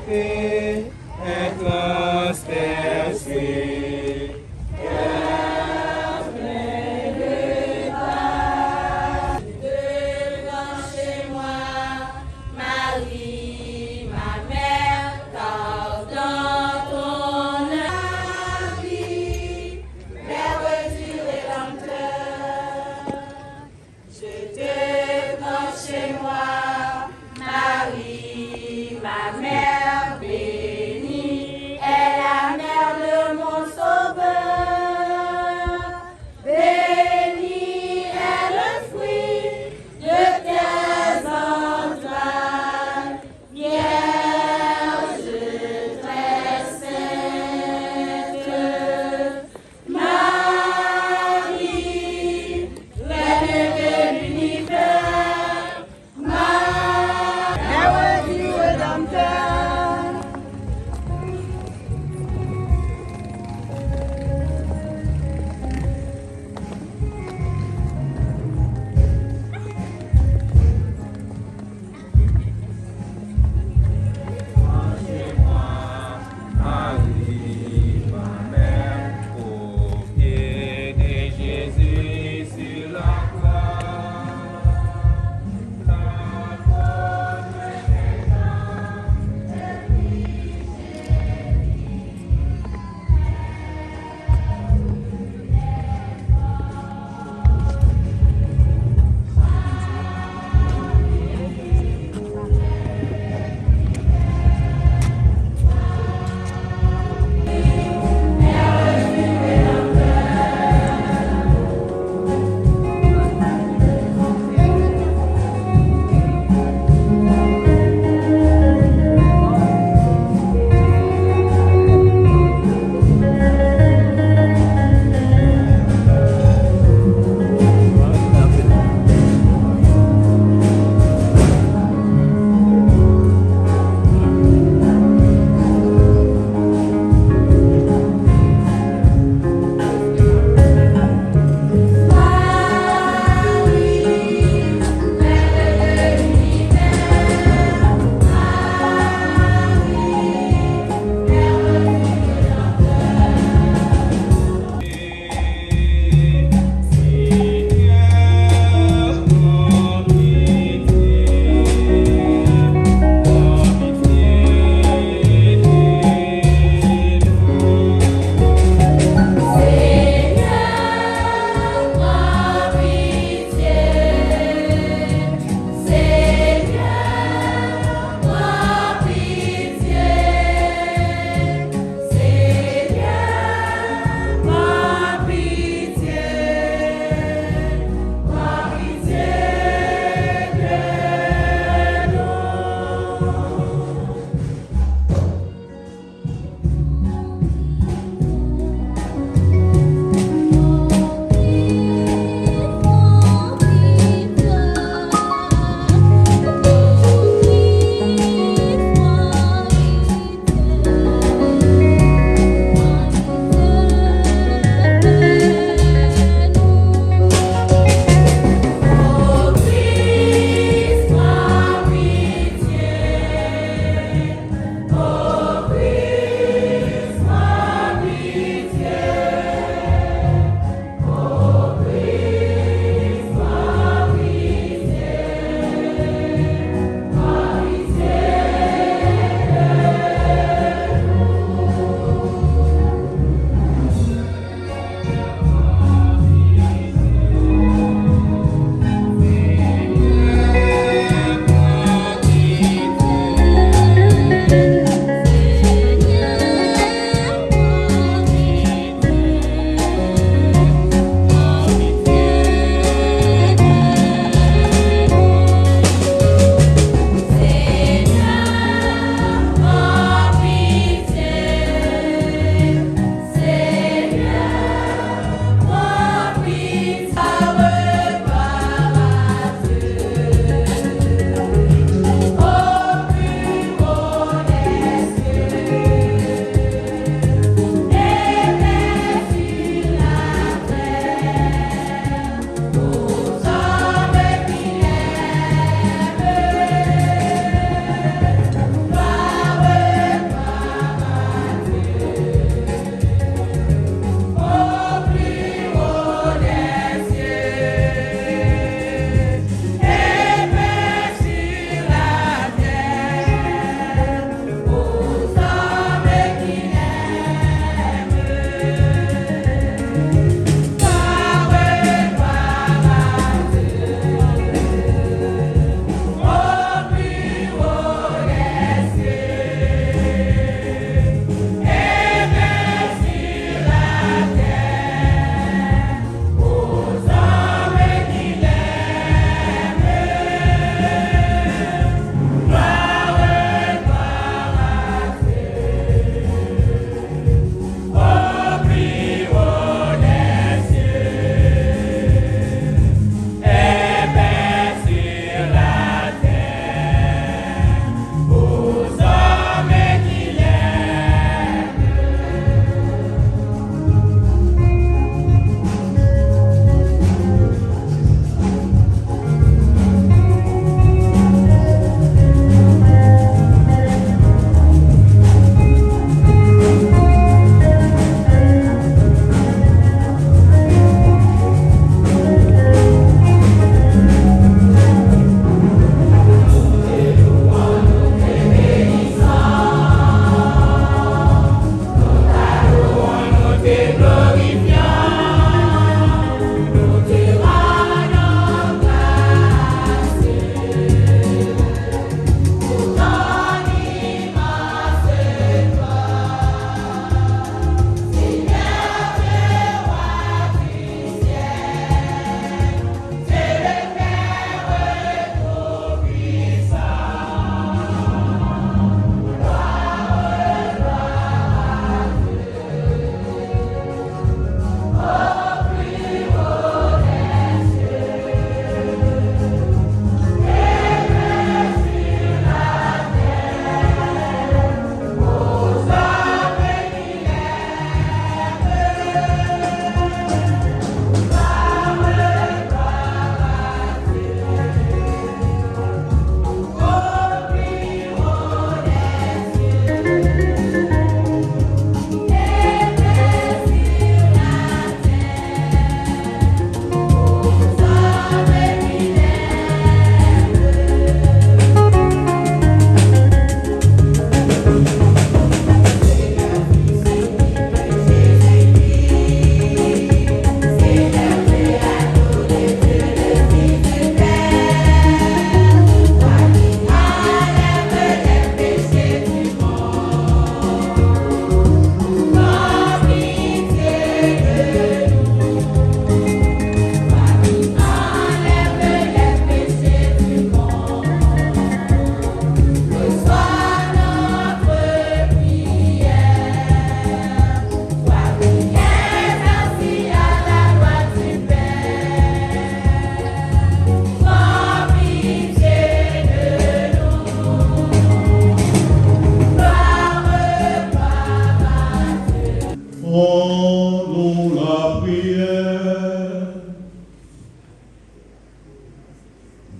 paix est transpercée.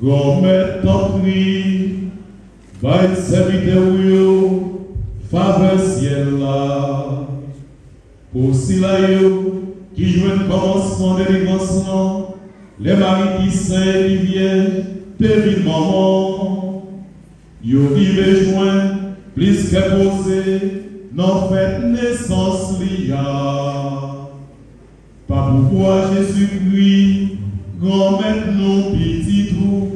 Gomet t'en prie, va serviteur faveur ciel là. Pour cela qui joue le commencement de l'évancement, les maris qui saint qui viennent, devine maman. Yo vive joint, plus que posé, non fait naissance lia. Par pourquoi Jésus-Christ, grand maître non petit tout,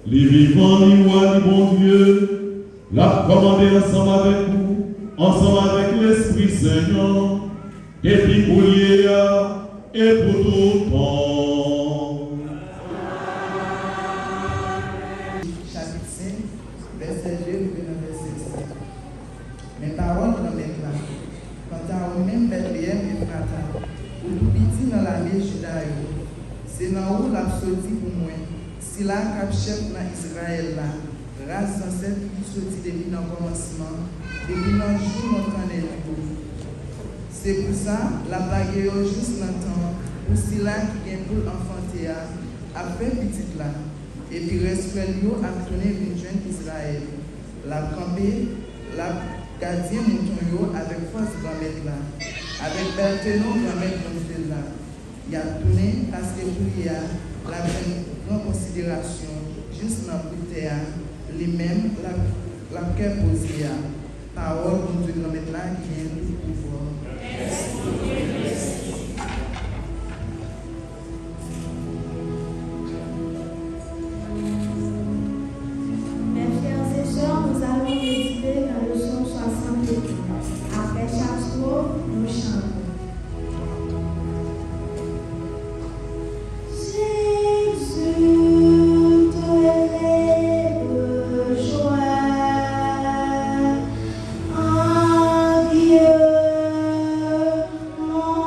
les vivants, les rois, les bon Dieu, l'a commandé ensemble avec vous, ensemble avec l'Esprit Seigneur, et puis pour l'hier et pour tout le temps. Chapitre 5, verset 2, verset 6. Mes paroles dans mes plans. Quant à vous-même, Bethléem et Frata, ou tout petit dans la ville Judaïo, c'est dans où la sortie pour moi. Si la cap chef dans Israël là, race ancêtre qui sortit depuis dans le commencement, depuis dans le jour longtemps les jours. C'est pour ça, la bague juste dans le temps, pour si là qui vient pour enfanter, a fait petite là. Et puis reste a tourné une jeune Israël. La campé, la gardien mouton avec force grand-mère là. Avec Berthelot grand-mère comme là. Il a tourné parce que pour lui, la grande considération, juste dans le terre, les mêmes, la cœur posée. Parole pour Dieu grand-mère là qui vient tout pouvoir. Mes frères et sœurs, nous allons méditer dans le psaume 62. Après chaque strophe, nous chantons. Mon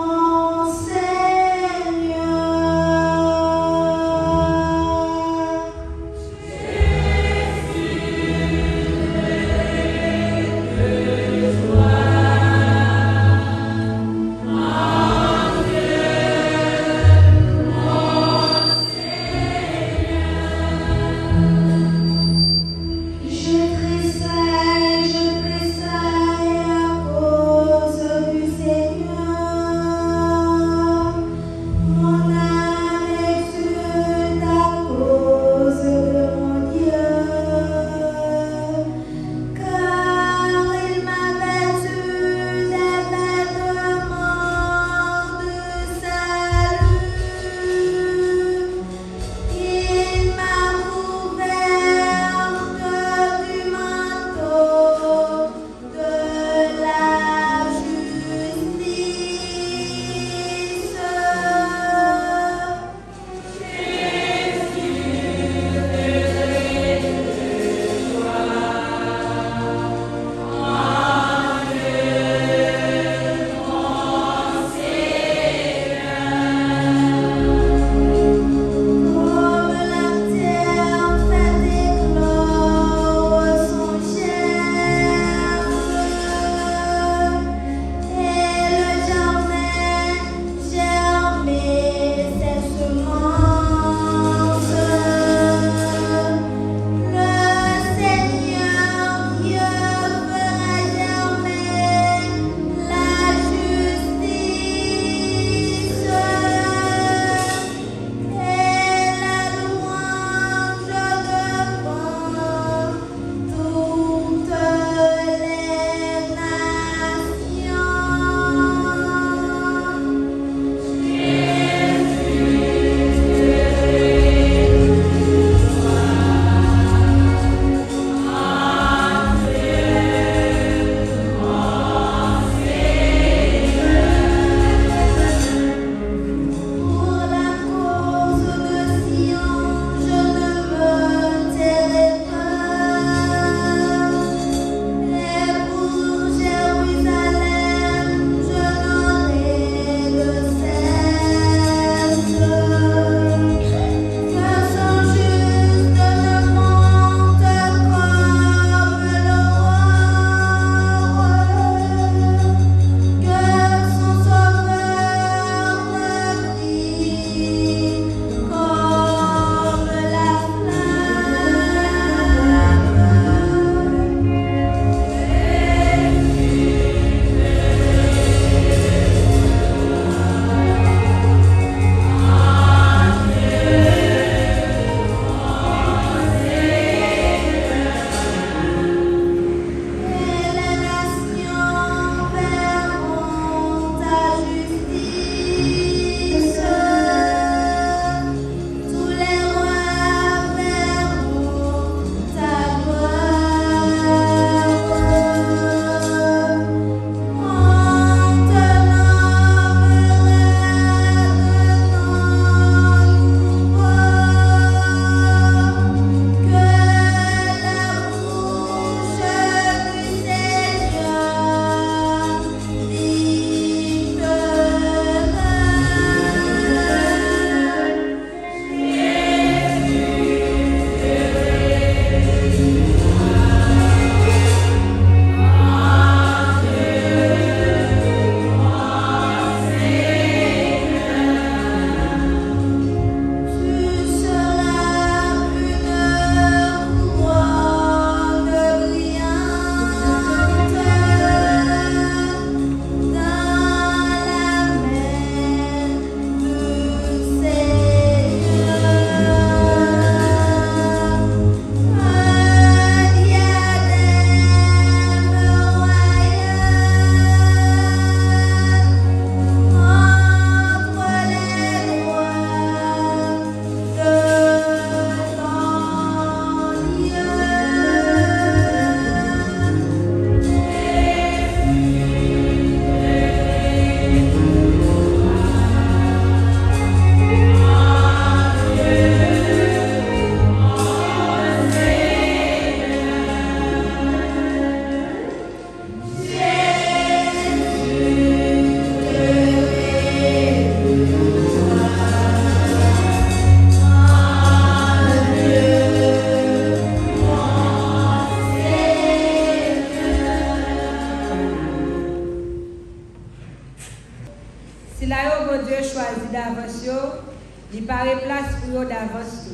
paraît place pour eux d'avance.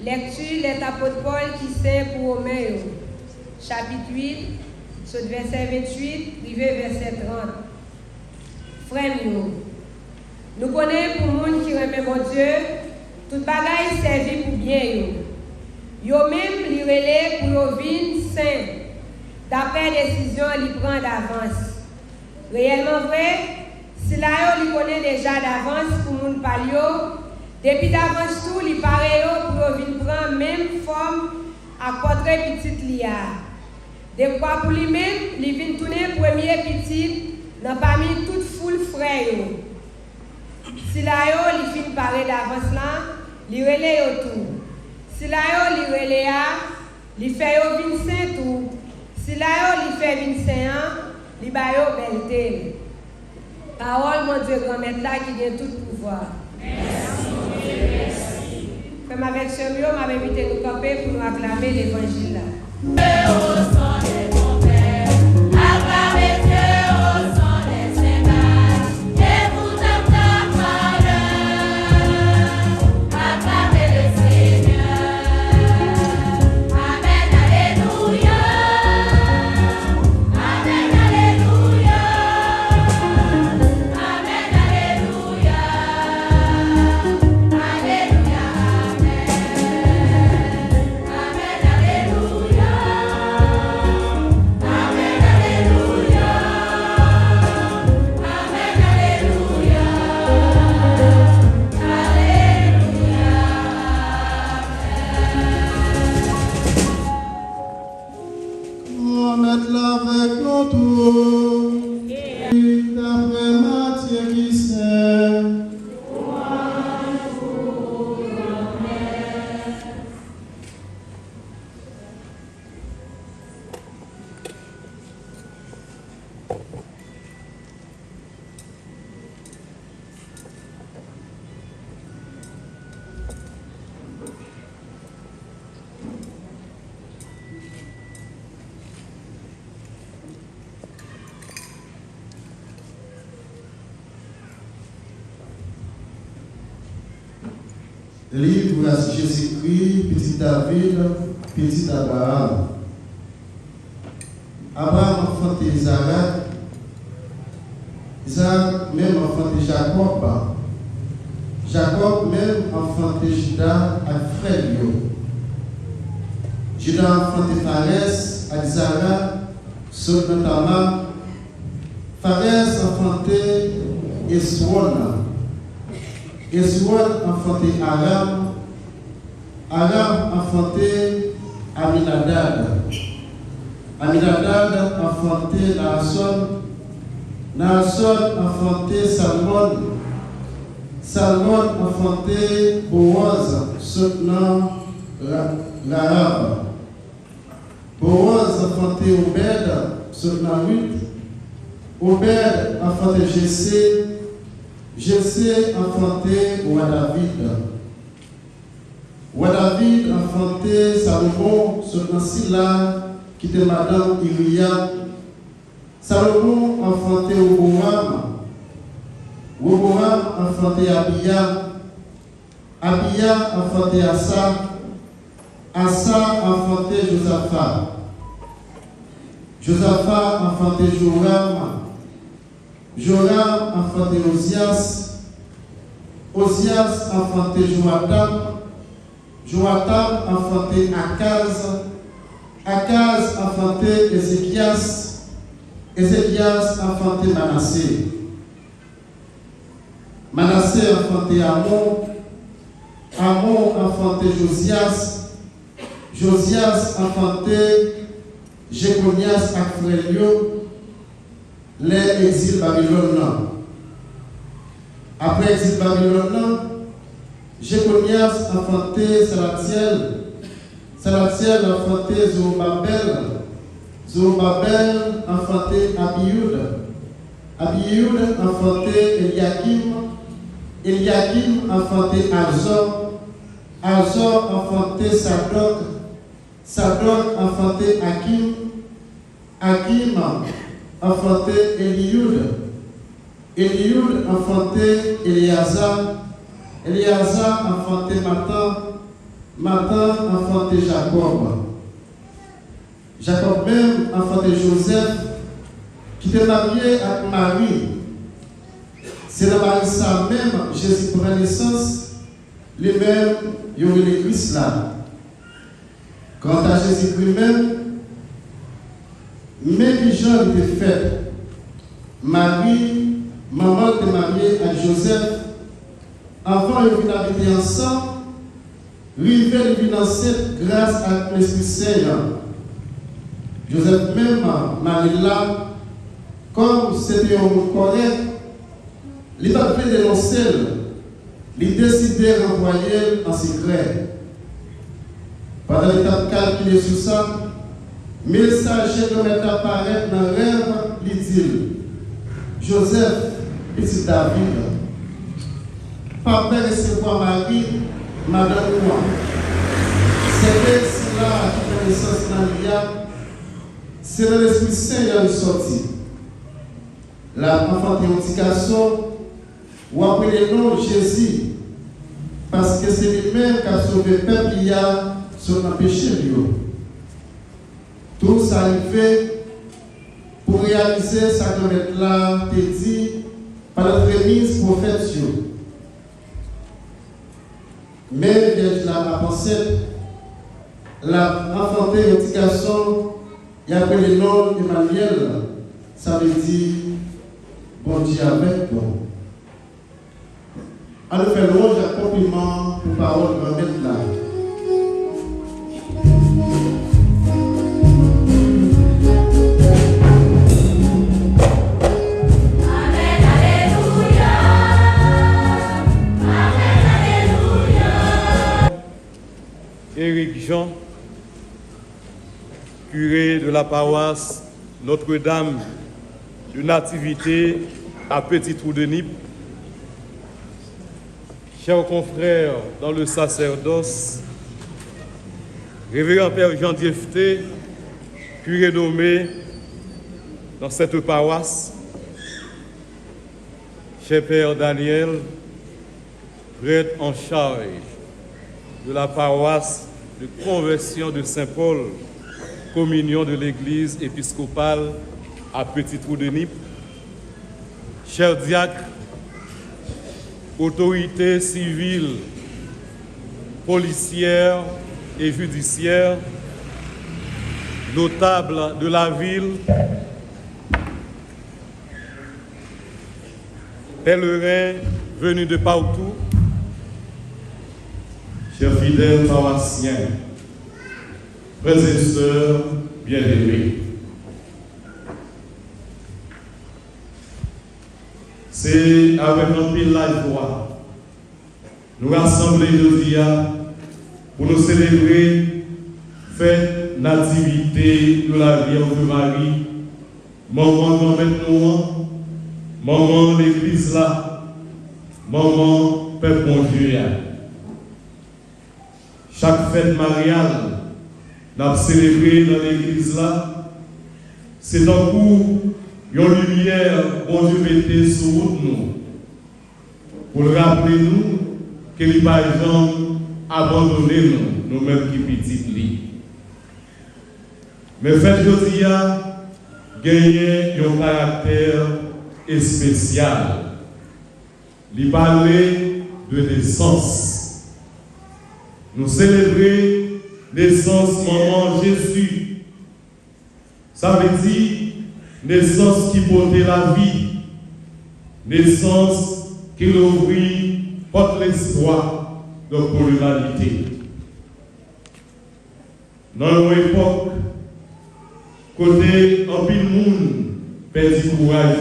Lecture les apôtres Paul qui sait pour Romains, chapitre 8, sur verset 28, privé verset 30. Frères, nous connaissons pour le monde qui remet mon Dieu, toute bagaille servit pour bien. Yo même li relè pour yo vin saint, d'après décision li prend d'avance. Réellement vrai, si la yo li connaît déjà d'avance pour moun pal yo, depuis d'avance tout li pare yo pour yo vin prendre même forme à portrait petite li a. De quoi pour lui même, li vin tourner premier petit dans parmi toute foule frère yo. Si la yo li fin pare d'avance là, li relè yo tout. Si la yo li relè a, li fait yo vin saint tout. Si la yo li fait vin saint, li ba yo belté. Parole mon Dieu grand maître là qui a tout pouvoir. Merci mon Dieu, merci. Comme avec ce mieux, m'a invité nous camper pour nous acclamer l'évangile là. Livre à Jésus-Christ, petit David, petit Abraham. Abraham enfanté Isaac, Isaac même enfanté Jacob, Jacob même enfanté Judas avec frère. Judas enfanté Pharès avec Zara, Sodotama, Pharès enfanté Esron. Esron enfanté Aram, Aram enfanté Aminadab, Aminadab enfanté Naasson, Naasson enfanté Salmon, Salmon enfanté Boaz, soutenant l'Arabe, Boaz enfanté Obed, soutenant Ruth, Obed enfanté Jessé, Jessé enfanté Roi David. Roi David enfanté Salomon, soutenant Silla, qui était madame Iria. Salomon enfanté Roboam. Roboam enfanté Abia. Abia enfanté Asa. Asa enfanté Josaphat. Josaphat enfanté Joram. Joram enfanté Osias. Osias enfanté Joatam. Joatam enfanté Akaz. Akaz enfanté Ézéchias. Ézéchias enfanté Manassé. Manassé enfanté Amon. Amon enfanté Josias. Josias enfanté Jéconias ak frère les exil Babylone. Après exil Babylone, Jéconias enfanté Salatiel. Salatiel enfanté Zorobabel. Zorobabel enfanté Abioud. Abioud enfanté Eliakim. Eliakim enfanté Azor. Azor enfanté Sadok. Sadok enfanté Hakim. Hakim enfanté Eliud. Eliud enfanté Eliazar. Eliasa enfanté Matan enfanté Jacob. Jacob même enfanté Joseph, qui était marié avec Marie. C'est dans Marie ça même, Jésus prend naissance, les mêmes, il y a l'église là. Quant à Jésus lui-même, mais les gens étaient faits. Marie, maman était mariée à Joseph, avant ils venaient habiter ensemble, rivaient les enceinte grâce à l'Esprit Saint. Joseph même, Marie là, comme c'était un mot correct, il n'a pas dénoncer, il décidait de renvoyer en secret. Pendant l'étape calculée sur ça, messager comme est apparaître dans le rêve, il dit Joseph, petit David, papa recevoir Marie, madame moi. C'est cela qui fait naissance dans l'IA, c'est dans l'Esprit Saint qui est sorti. La enfanté un petit garçon, ou après le nom Jésus, parce que c'est lui-même qui a sauvé le peuple il y a sur un péché. Tout ça arrivé pour réaliser ça que là te dit par la prémisse prophète. Mais la pensée, la enfanté un petit garçon, il a appelé le nom Emmanuel, ça veut dire bon Dieu avec nous. On nous fait louange et compliment pour parole de mettre là. Amen, alléluia. Amen, alléluia. Éric Jean, curé de la paroisse Notre-Dame de Nativité à Petit-Trou-de-Nip, chers confrères dans le sacerdoce, révérend Père Jean Diefté, curé nommé dans cette paroisse, cher Père Daniel, prêtre en charge de la paroisse de conversion de Saint-Paul, communion de l'Église épiscopale à Petit-Trou-de-Nip, cher diacre, autorités civiles, policières et judiciaires, notables de la ville, pèlerins venus de partout, chers fidèles paroissiens, frères et sœurs bien-aimés, c'est avec un pile la joie nous rassembler aujourd'hui pour nous célébrer fête nativité de la Vierge Marie, maman grand-mère nous, maman l'église là, maman peuple bon Dieu. Chaque fête mariale, nous célébré dans l'église là, c'est un coup, une lumière, bon Dieu mettait sur nous, pour le rappeler nous que les paysans abandonnent nous, nous-mêmes qui petits li. Mais fête aujourd'hui a gagné un caractère spécial. Il parlait de naissance. Nous célébrons naissance maman Jésus. Ça veut dire naissance qui portait la vie, naissance qui ouvrit porte l'espoir pour l'humanité. Dans une époque, côté un pile monde perdit courage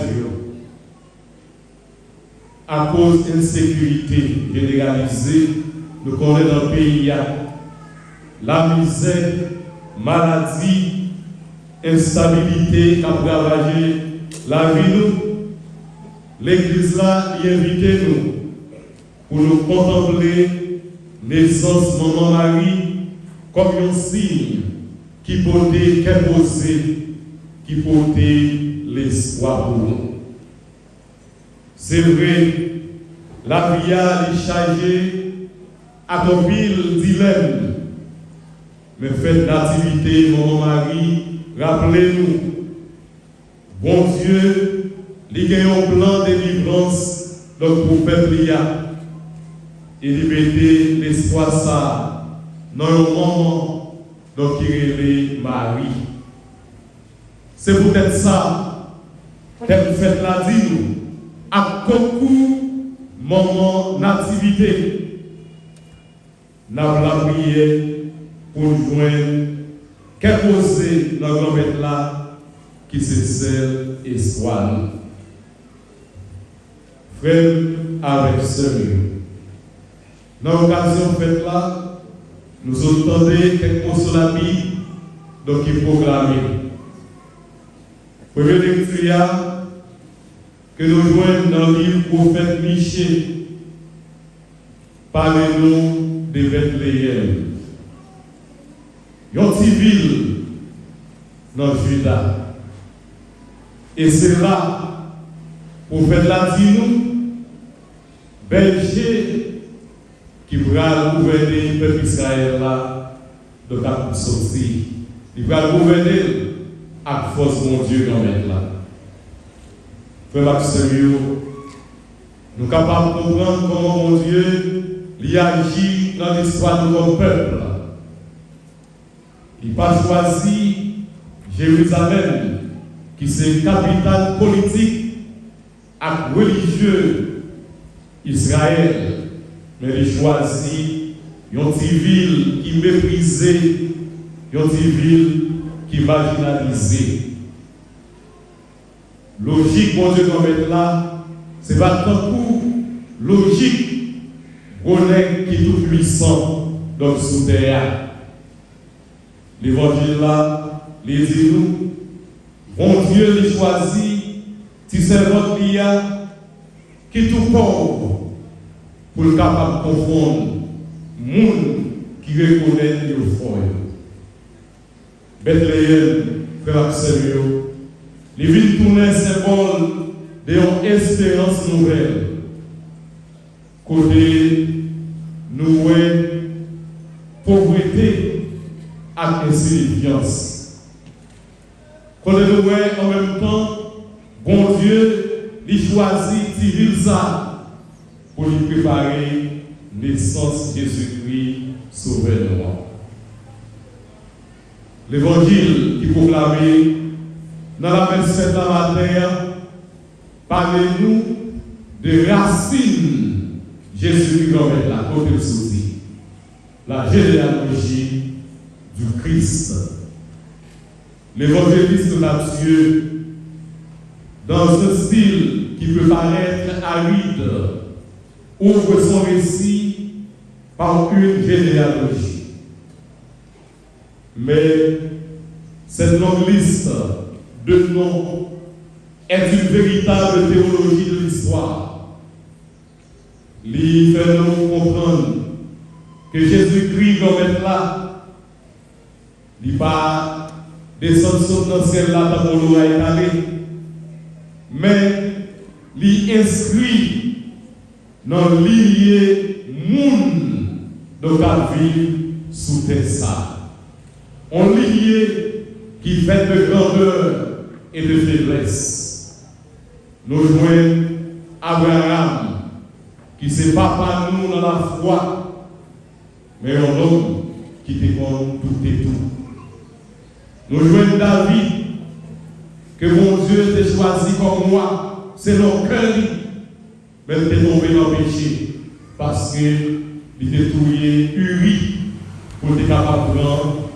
à cause d'insécurité généralisée, nous connaissons dans le pays la misère, maladie, instabilité qui a ravagé la vie nous. L'église là y invite nous pour nous contempler naissance maman Marie comme un signe qui portait, qui portait l'espoir pour nous. C'est vrai, La prière est chargée à ton pile dilemme. Mais faites nativité, mon Marie, rappelez-nous, bon Dieu, il y a un plan de délivrance donc pour peuple et libérer l'espoir ça dans un moment donc qui révèle Marie. C'est peut-être ça, peut-être faites la dit nous, à concours moment nativité, nous avons la prière pour joindre quelque chose dans le grand là qui c'est celle espoir. Frère avec sérieux. Dans l'occasion faite là, nous entendons quelques mots sur la Bible donc qui proclament. Première lecture que nous joignons dans le livre prophète Michée. Parlez-nous de Bethléem. Une petite ville dans le Juda. Et c'est là, pour faire la dit nous, berger qui va gouverner le peuple Israël là, de la sortir. Il va gouverner avec force mon Dieu dans le là. Frère Maxime, nous sommes capables de comprendre comment mon Dieu il agit dans l'histoire de notre peuple. Il n'a pas choisi Jérusalem, qui est une capitale politique et religieuse Israël, mais il choisit une ville qui méprisée, une ville qui marginalisée. Logique, mon Dieu, qu'on met là, c'est pas tant pour logique, Ronek qui est tout puissant, donc sous terre. L'évangile là, les dit nous, bon Dieu les choisit, si c'est votre lia, qui est tout pauvre, pour le capable de confondre, monde qui reconnaît le fond. Bethléem, frère Axel, les villes tournées symbole de une espérance nouvelle. Côté nous, pauvreté et insignifiance. Côté nous, en même temps, bon Dieu, il choisit civil ça pour lui préparer naissance de Jésus-Christ sauveur. L'évangile qui proclamé dans la verset de la terre, parlez-nous de racines Jésus-Christ dans la côté de souci, la généalogie du Christ. L'évangéliste Matthieu, dans un style qui peut paraître aride, ouvre son récit par une généalogie. Mais cette longue liste de noms est une véritable théologie de l'histoire. Il fait nous comprendre que Jésus-Christ, comme est là, il n'est pas descendu dans ce ciel-là dans l'eau à étaler, mais il inscrit dans l'ilier monde de la vie sous terre ça. On lié qui fait de grandeur et de faiblesse. Nous joignons Abraham, qui c'est papa nous dans la foi, mais un homme qui te compte tout et tout. Nous joignons David, que mon Dieu t'a choisi comme moi, c'est nos cœurs, mais il est tombé dans le péché, parce qu'il était touillé, Uri, pour être capable de prendre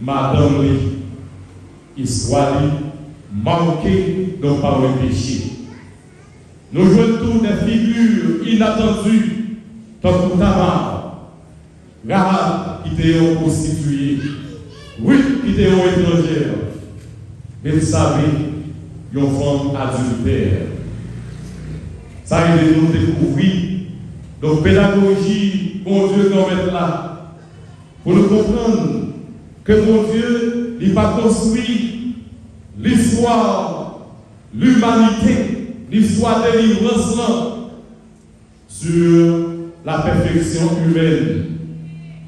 Madame histoire manquée donc par le péché. Nous jouons tous des figures inattendues, comme Tamar, Rahab qui était en prostituée, Ruth qui était en étrangère, mais vous savez, une femme adultère. Ça a été nous découvrir. Donc, pédagogie, bon Dieu, nous mettre là, pour nous comprendre que mon Dieu, il va construire l'histoire, l'humanité, l'histoire de délivrance sur la perfection humaine,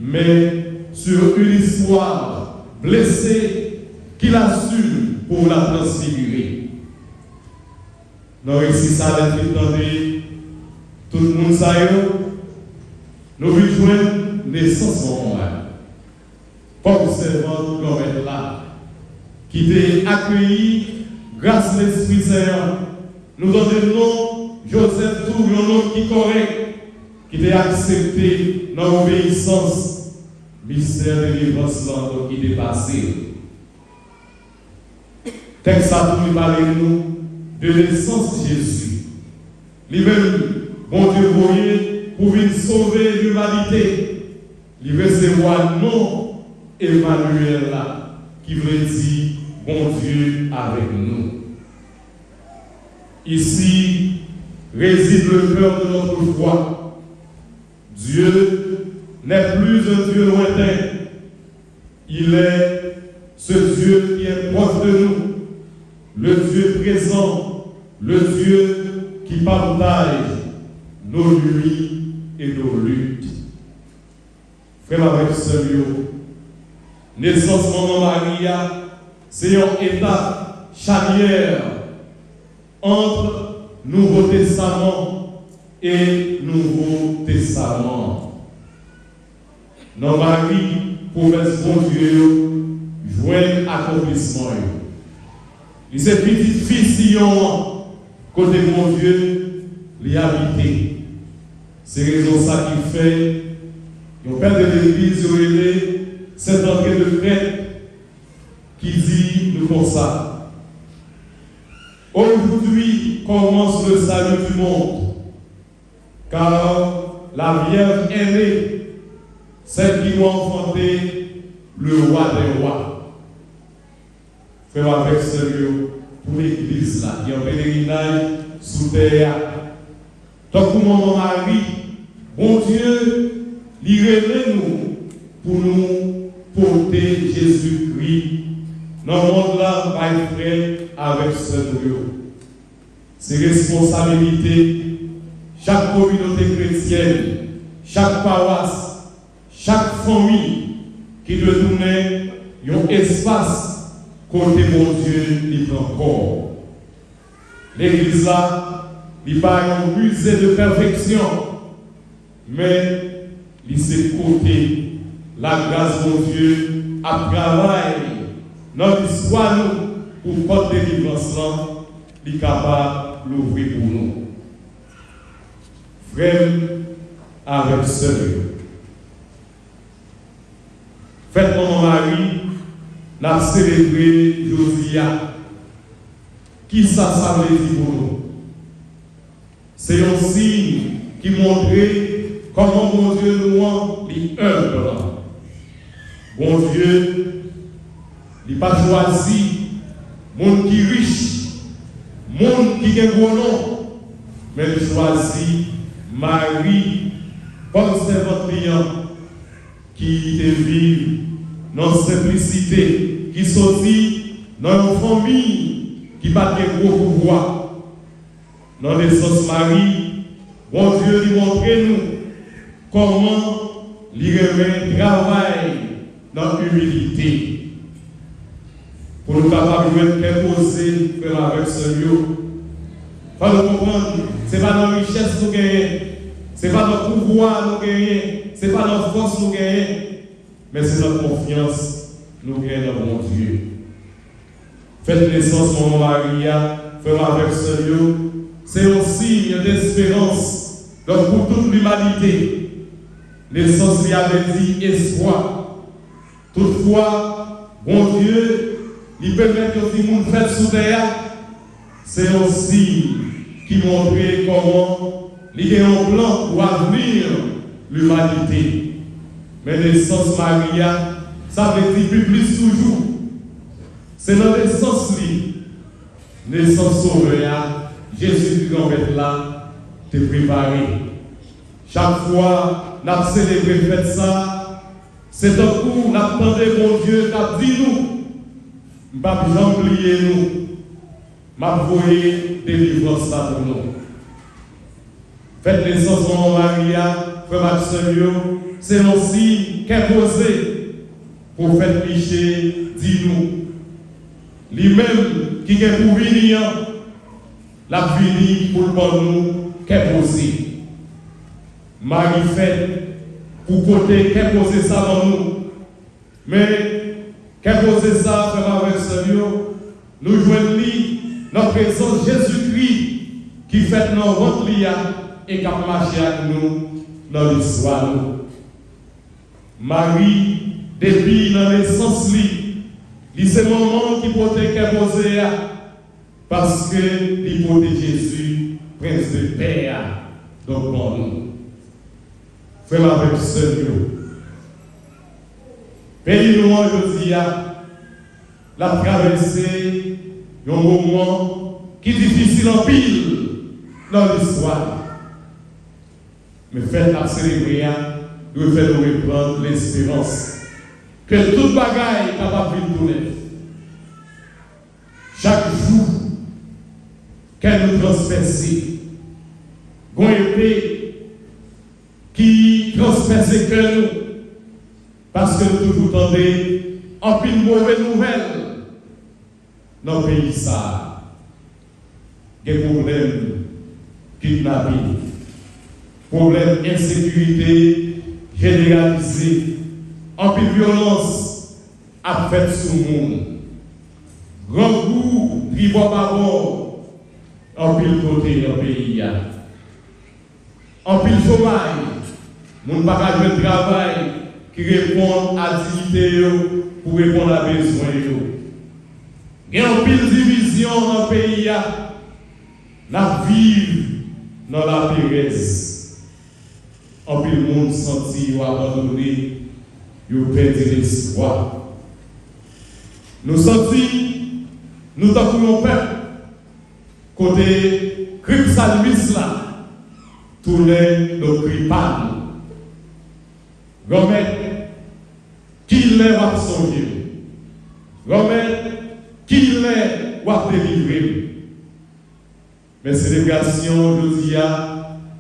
mais sur une histoire blessée qu'il assume pour la transfigurer. Nous réussissons ça d'être tout le monde ça nous rejoignons naissance morale. Comme servant de l'homme là, qui t'a accueilli grâce à l'Esprit Saint. Nous donnons Joseph tout un nom qui est correct, qui t'a accepté dans l'obéissance, mystère de délivrance qui est passé. Texte à tout parler nous de naissance de Jésus. Lui-même, bon Dieu voyait pour venir sauver l'humanité. Il recevoir non Emmanuel là, qui veut dire bon Dieu avec nous. Ici réside le cœur de notre foi. Dieu n'est plus un Dieu lointain. Il est ce Dieu qui est proche de nous, le Dieu présent, le Dieu qui partage nos nuits et nos luttes. Frère avec celui naissance maman Maria, c'est une étape charnière entre Nouveau Testament et Nouveau Testament. Dans Marie, promesse bon Dieu, joint accomplissement. Il s'est petit fils côté mon Dieu, l'y habiter. C'est raison ça qui fait, le père de l'église, cette entrée de fête qui dit nous comme ça. Aujourd'hui commence le salut du monde, car la Vierge est née, celle qui doit enfanter le roi des rois. Frère avec sérieux pour l'église là, qui est en pèlerinage sous terre. Donc pour mon mari, bon Dieu, libérez nous pour nous porter Jésus-Christ dans le monde là, my frère, avec ce Dieu. C'est responsabilité, chaque communauté chrétienne, chaque paroisse, chaque famille qui doit donner un espace côté mon Dieu, il prend corps. L'église là, il n'est pas un musée de perfection, mais il s'est côté. La grâce de Dieu a travaillé dans l'histoire pour porter délivrance, il est capable de l'ouvrir pour nous. Frère, avec sérieux. Faites mon mari, n'a célébré Josia. Qui ça veut dire pour nous? C'est un signe qui montrait comment mon Dieu nous est humble. Bon Dieu, il n'a pas choisi monde qui est riche, monde qui est gros nom, mais il choisit Marie comme servante client qui te vit dans simplicité, qui sortit dans une famille qui n'a pas de gros pouvoir. Dans l'essence Marie, bon Dieu lui montre nous comment il remet travail dans l'humilité. Pour nous capables de imposer avec ce lieu. Il faut nous comprendre, ce n'est pas dans la richesse que nous gagnons, ce n'est pas dans le pouvoir que nous gagnons, ce n'est pas dans la force que nous gagnons, mais c'est notre confiance que nous gagnons dans mon Dieu. Faites naissance, mon Maria, frère avec ce lieu. C'est un signe d'espérance donc pour toute l'humanité. Naissance lui avait dit espoir. Toutefois, bon Dieu, il permet que tout le monde fasse sous terre. C'est un signe qui montre comment il y a un plan pour avenir l'humanité. Mais naissance Maria, ça veut dire plus toujours. C'est dans naissance naissance sauveur, Jésus qui est là, te préparé. Chaque fois, nous avons célébré fête ça, c'est un coup, nous avons demandé mon Dieu, qui a dit nous, nous ne pouvons pas oublier nous, nous avons voyé délivrance pour nous. Faites naissance Maman Maria, Frère Maxime, c'est un signe qu'imposé pour faire cliché, dis-nous. Lui-même qui est pour venir, la venir pour nous qu'imposé. Marie fait pour côté qu'imposer ça dans nous. Mais qu'imposer ça, Frère Maxime, nous joignons notre présence Jésus-Christ qui fait nos ventres et qui a marché avec nous dans l'histoire. Marie, depuis dans l'essence, c'est le moment qui peut être posé parce que l'hypothèse Jésus, prince de paix, donc pour nous. Frère avec ce Dieu. Pays noir, je dis, la traversée d'un moment qui est difficile en pile dans l'histoire. Mais faites la célébrer, nous faire nous reprendre l'espérance que toute bagaille est capable de tourner. Chaque jour qu'elle nous transperce, une épée qui transperce que nous, parce que nous toujours tendez en pile mauvaise nouvelle dans le pays ça. Des problèmes kidnapping, problèmes d'insécurité généralisée, en pile violence à fait sur le monde. Grand goût, tribord par bord, en pile côté dans le pays. En pile chômage, nous ne pouvons pas faire de travail qui répond à la dignité pour répondre à besoin. Il y a en pile division dans le pays. Nous vivons dans la péresse. En pile monde senti ou abandonné, ils perdent l'espoir. Nous sentons, nous t'appuyons un peuple, côté crypsalmis là, tourner nos cripanes. Remettre qui l'est va songer. Remettre qui l'est va délivrer. Mais célébration, je dis,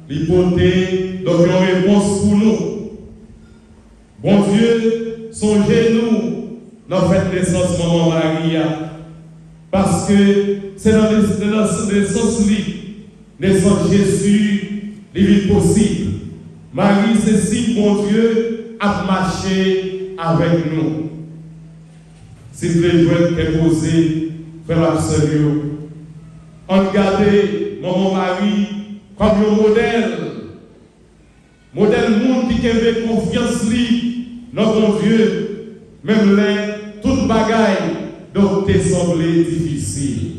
l'hypothèse, donc une réponse pour nous. Bon Dieu, songez-nous dans cette naissance, Maman Maria, parce que c'est dans le naissance naissance Jésus, les vies possibles. Marie, c'est si bon Dieu a marché avec nous. S'il plaît, je vais poser, Frère Maxime, regardez Maman Marie comme un modèle monde qui avait confiance dans mon Dieu, même les toute bagaille donc te semblé difficile.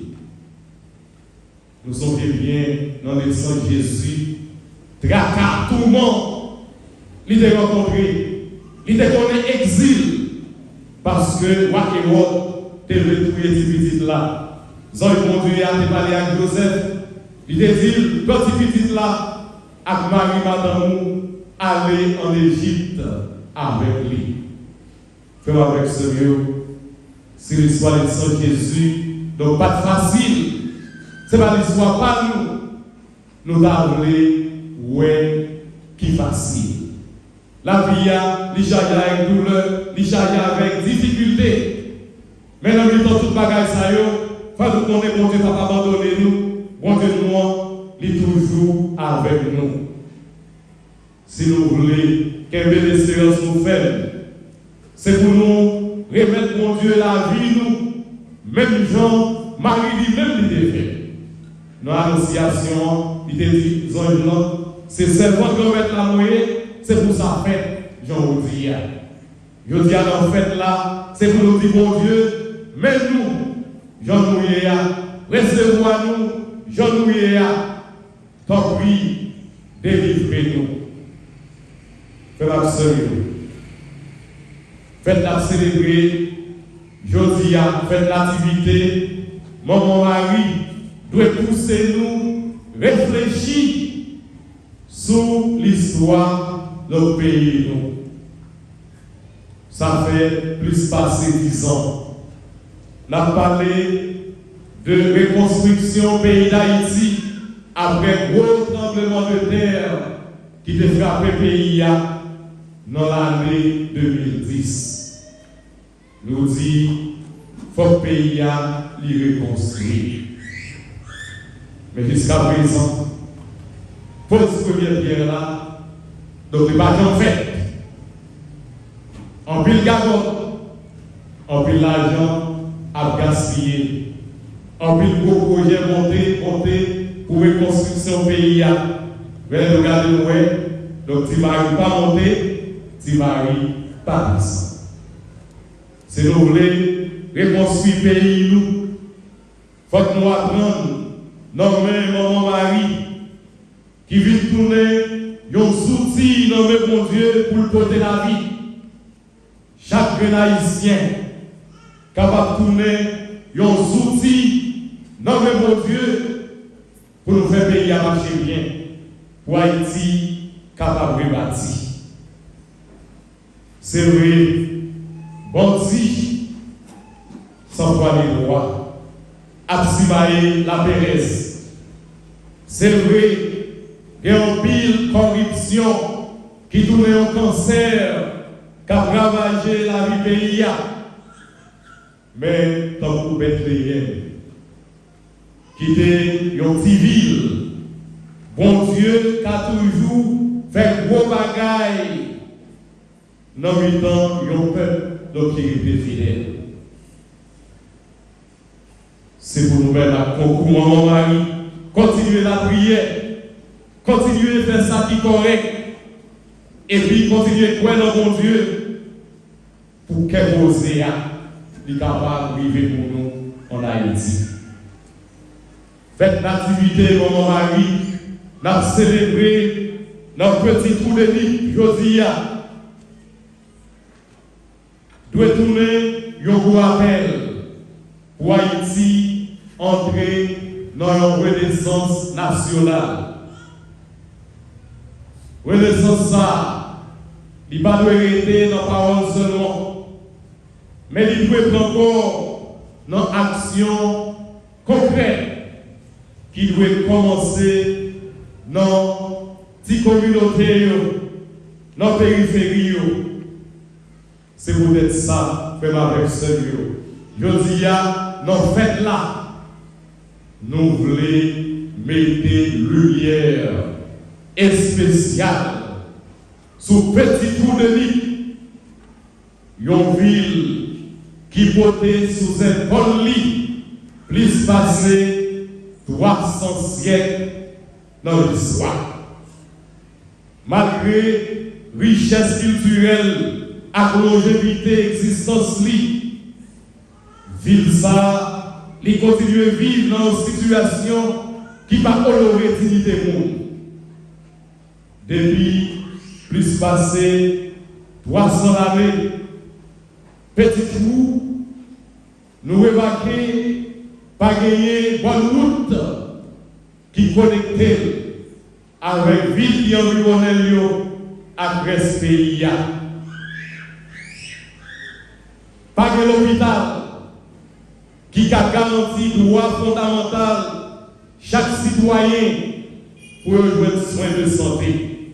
Nous sommes bien dans le sang de Jésus, tracas, tout le monde, il était rencontré, il était connu exil, parce que Wakéwot te retrouvé ces petites là. Ils ont conduit à te parler avec Joseph. Il te dit, quand ces petites là, avec Marie, madame, aller en Égypte avec lui. Frère avec ce Dieu, c'est l'histoire de Saint Jésus, donc pas facile. Ce n'est pas l'histoire, pas nous. Nous avons ouais, qui facile. La vie, l'Ichaïa avec douleur, l'Ichaïa avec difficulté. Mais dans le temps, toute bagaille, ça y est, faut que nous connaissions, bon Dieu, pas abandonner nous. Bon Dieu, il est toujours avec nous. Si nous voulons qu'une belle espérance nous fasse, c'est pour nous remettre, mon Dieu, la vie, nous. Même Jean, Marie, lui-même, il était fait. Dans l'annonciation, il était dit, c'est seulement que nous mettons la moyenne, c'est pour ça fait, Jean vous dis. Je dis à la fête là, c'est pour nous dire, bon Dieu, mais nous, Jean nous y est, recevez-nous, Jean nous y est, tant pis, délivrez-nous. Faites-la célébrer. Faites-la célébrer, jeudi, faites l'activité, Maman Marie doit pousser nous réfléchir sur l'histoire de notre pays. Ça fait plus passer 10 ans. On a parlé de reconstruction pays d'Haïti après gros tremblement de terre qui a frappé le pays dans l'année 2010. Nous dit, faut que le pays l'y reconstruire. Mais jusqu'à présent, pour cette première pierre là, donc le bâtiment fait. En pile gazon, en pile l'argent à gaspiller. En pile gros projet monté pour reconstruction pays. Vous regardez nous, donc Timari pas monté, Timari pas descendre. Si nous voulons reconstruire le pays, il faut que nous apprenions, nommer maman Marie, qui vient tourner un outil nommé mon Dieu pour porter la vie. Chaque Haïtien capable de tourner un outil nommé mon Dieu pour nous faire pays à marcher bien, pour Haïti capable de rebâtir. C'est vrai, bandit, sans foi ni droit, absimaye la Pérez. C'est vrai, il y a une pile corruption qui tourne en cancer, qui a ravagé la vie pays. Mais, tant que Bethléem, qui était une petite ville, bon Dieu qui a toujours fait gros bagailles, dans 8 ans, il y a un peuple donc qui est fidèle. C'est pour nous mettre à concours, maman Marie, continuer la prière, continuer à faire ça qui est correct, et puis continuer à croire dans mon Dieu, pour qu'elle pose est capable de vivre pour nous en Haïti. Faites l'activité, maman Marie, nous avons célébré notre petit trou de lit, Josia. Doit tourner un gros appel pour Haïti entrer dans une renaissance nationale. Renaissance ça, il ne doit pas rester dans la parole seulement, mais il doit être encore dans l'action concrète qui doit commencer dans les petites communautés, dans la périphérie. C'est peut-être ça, frère avec sérieux. Je dis, dans fête là, nous voulons mettre lumière spéciale sous petit trou de lit. Une ville qui portait sous un bon lit, plus passé 300 siècles dans l'histoire. Malgré richesse culturelle, à longévité existence li, ville ça, li continue à vivre dans une situation qui va honorer la dignité monde. Depuis plus passé 300 années, petit trou, nous remarquons pas gagner bonne route qui connecte avec ville qui environne avec ce pays. Pas de l'hôpital qui a garanti le droit fondamental chaque citoyen pour rejoindre soins de santé.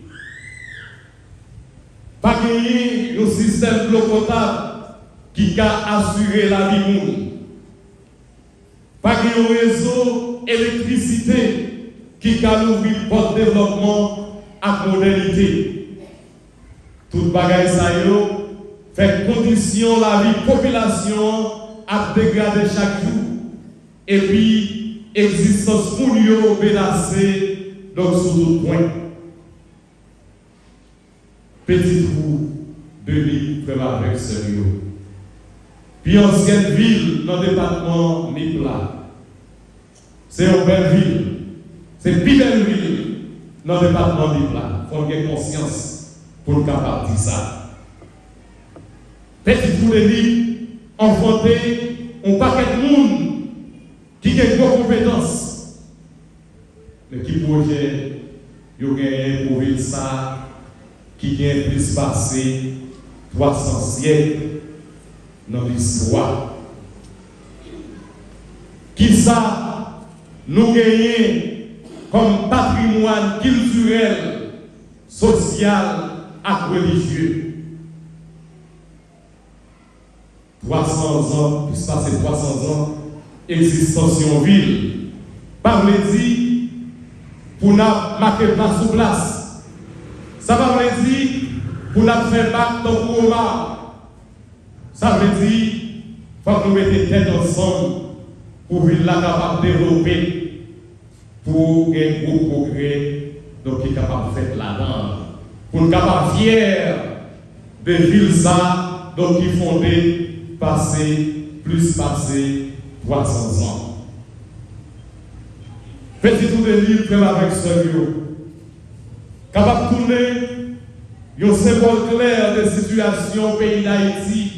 Pas gagner un système d'eau potable qui a assuré la vie monde. Pas gagner un réseau électricité qui a ouvert le porte développement à modernité. Toute bagaille ça fait condition la vie population à dégrader chaque jour. Et puis, existence pour nous menacée donc sous tout point. Petit trou de l'île frère avec sérieux. Puis ancienne ville dans le département Nipla. C'est une belle ville. C'est une belle ville dans le département Nipla. Il faut avoir conscience pour le capable de dire ça. Petit trou de l'île, enfanté, on paquet de monde qui a de bonnes compétences. Mais qui projet, il y a pour ville ça, qui a plus passé 300 siècles dans l'histoire. Qui ça, nous gagnons comme patrimoine culturel, social et religieux. 300 ans, plus passer 300 ans, existence en ville. Pas me dire pour nous marquer place sous place. Ça va me dire pour nous faire battre ton combat. Ça veut dire qu'il faut que nous mettions tête ensemble pour ville là capable de développer pour un gros progrès donc qui est capable de faire là-dedans. Pour nous capables fiers de ville ça donc qui fondé plus passé 300 ans. Petit tour de livre frère avec sérieux. Capable de tourner un symbole clair de situation au pays d'Haïti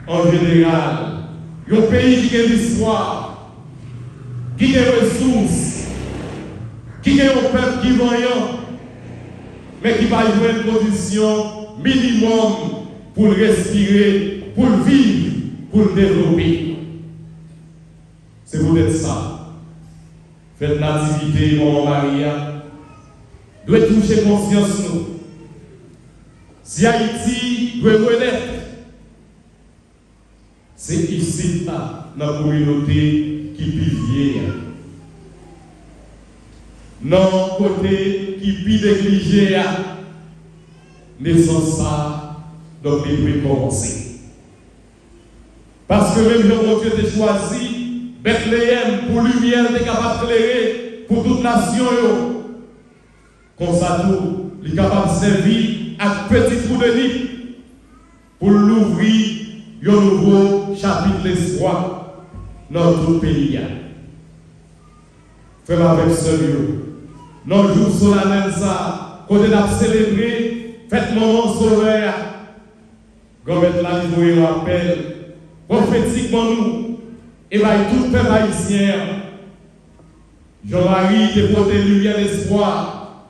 en général. Un pays qui a l'histoire, qui a des ressources, qui a un peuple qui est voyant, mais qui va jouer une condition minimum pour respirer, pour vivre, pour développer. C'est peut-être ça. Faites nativité, mon Maria, doit toucher conscience nous. Si Haïti doit renaître, c'est ici, dans la communauté qui vit. Non, côté qui vit négligé, naissance ça, donc il doit commencer. Parce que même le Dieu t'a choisi, Bethléem, pour lumière, est capable d'éclairer pour toute nation. Comme ça, tout, il est capable de servir à petit trou de lit pour l'ouvrir un nouveau chapitre d'espoir dans tout pays. Frère avec sérieux, dans le jour solennel, ça, quand on a célébré, faites moment sauveur, comme la vie rappelle, prophétiquement nous, et bien tout peuple haïtien, Jean-Marie te porte lumière d'espoir,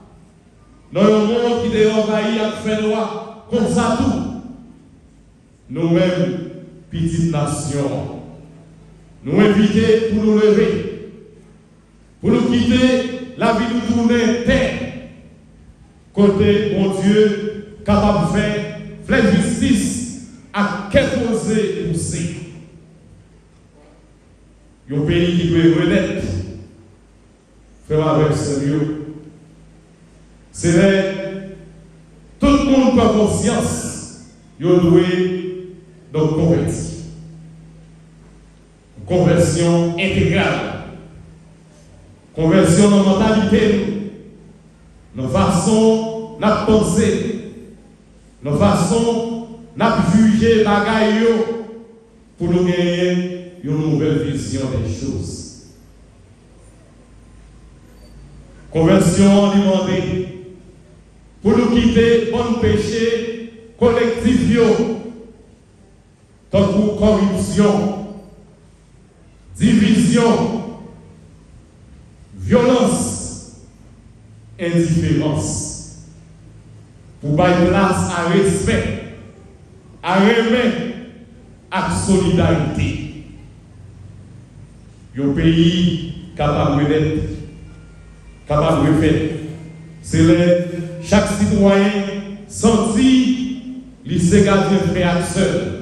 dans un monde qui est envahi à fait noir, comme ça tout. Nous-mêmes, petite nation, nous inviter pour nous lever, pour nous quitter la vie de tourner terre, côté mon Dieu, capable de faire justice à qu'est osé pousser. Un pays qui doit renaître, faire avec sérieux. C'est là, tout le monde a conscience, il doit donc convertir. Conversion intégrale. Conversion dans la mentalité, dans la façon de penser, dans la façon de juger les bagailles pour nous gagner une nouvelle vision des choses. Conversion demandée pour nous quitter bon péché collectif, tant que corruption, division, violence, indifférence, pour faire place à respect, à remettre, à solidarité. Un pays capable d'être, capable de faire. C'est chaque citoyen senti lycée gardien frère seul.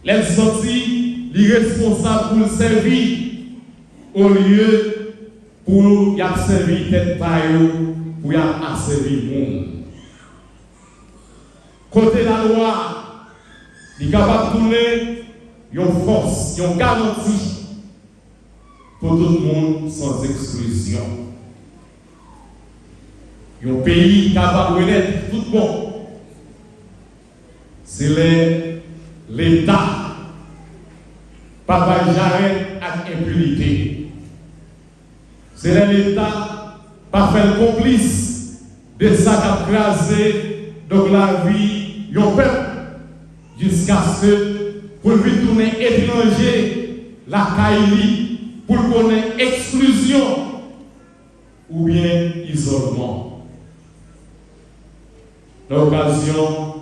Les senti l'irresponsable pour le servir au lieu pour y servir tête paille pour y servir le monde. Côté la loi, il est capable de tourner une force, une garantie pour tout le monde sans exclusion. Un pays capable d'être tout bon. C'est l'État. Papa j'arrête avec impunité. C'est l'État pas faire complice de ça qui a crasé donc la vie d'un peuple jusqu'à ce que pour lui tourner étranger la caïli pour connaître exclusion ou bien isolement. L'occasion,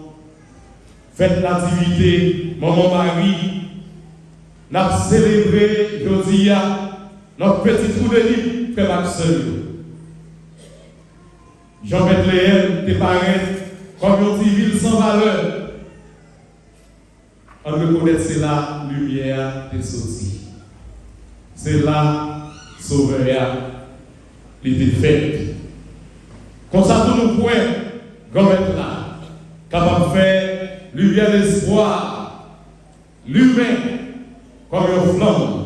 fête l'activité, Maman Marie, n'a célébré aujourd'hui notre petit trou de lit fait l'accès. Jean Bethléem, tes parents, comme une ville sans valeur. On reconnaît c'est la lumière des sorties. C'est là, sauveur, il était fait. Comme ça, tout nous point, comme être là, capable de faire lumière d'espoir, l'humain, comme une flamme,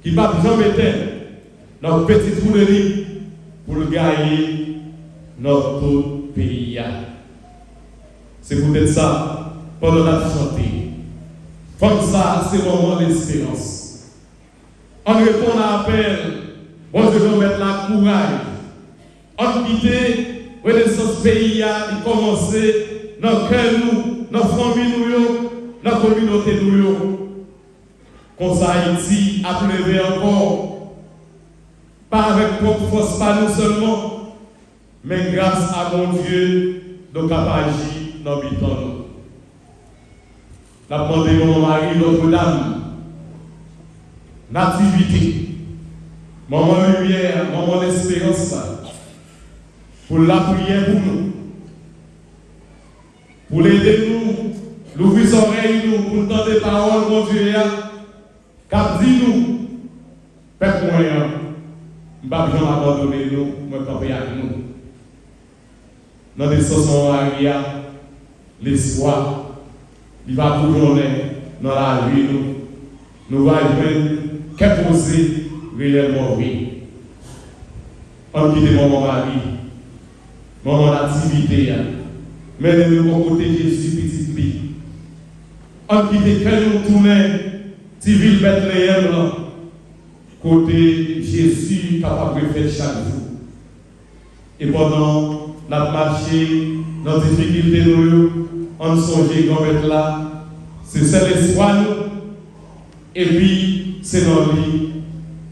qui va jamais éteindre notre petit trou de lit pour le gagner notre tout pays. C'est peut-être ça, pendant la chanter. Comme ça, c'est le moment d'espérance. On répond à l'appel, on Dieu nous mettre la courage. On quitte la renaissance pays, il commence dans le cœur, dans la famille, dans la communauté. Comme ça, Haïti a levé encore, pas avec propre force, pas nous seulement, mais grâce à mon Dieu, nous sommes capables d'agir dans le temps. Nous avons demandé mon mari, Notre-Dame, nativité, moment lumière, moment d'espérance, pour la prière pour nous, pour l'aider nous, l'ouvrir son oreille nous, pour entendre des paroles, mon Dieu, cap dit nous, faites moyen, je ne vais pas abandonner nous, je vais camper avec nous. Dans des sens l'espoir, il va toujours dans la vie, nous va qu'est poser réellement oui. On quitte mon mari, mon activité, mais de mon côté Jésus petit lui. On quitte que nous tourner, civil Bethléem, côté Jésus capable de faire chaque jour. Et pendant notre marché, dans les difficultés, on songe comme là, c'est ça l'espoir. Et puis, c'est dans lui,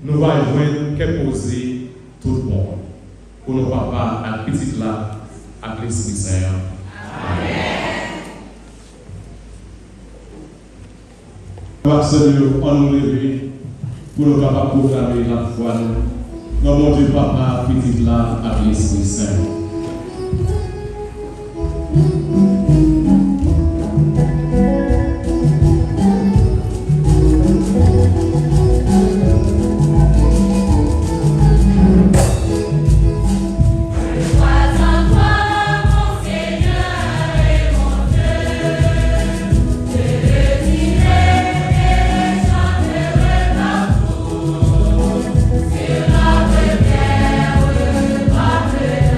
nous allons joindre qu'est posé tout le monde. Pour nos papas, à la petite là, à l'Esprit Saint. Amen. Nous allons nous lever pour nous capables de proclamer la foi. Nous mon Dieu, papa, petite là, à l'Esprit Saint. Sur la terre,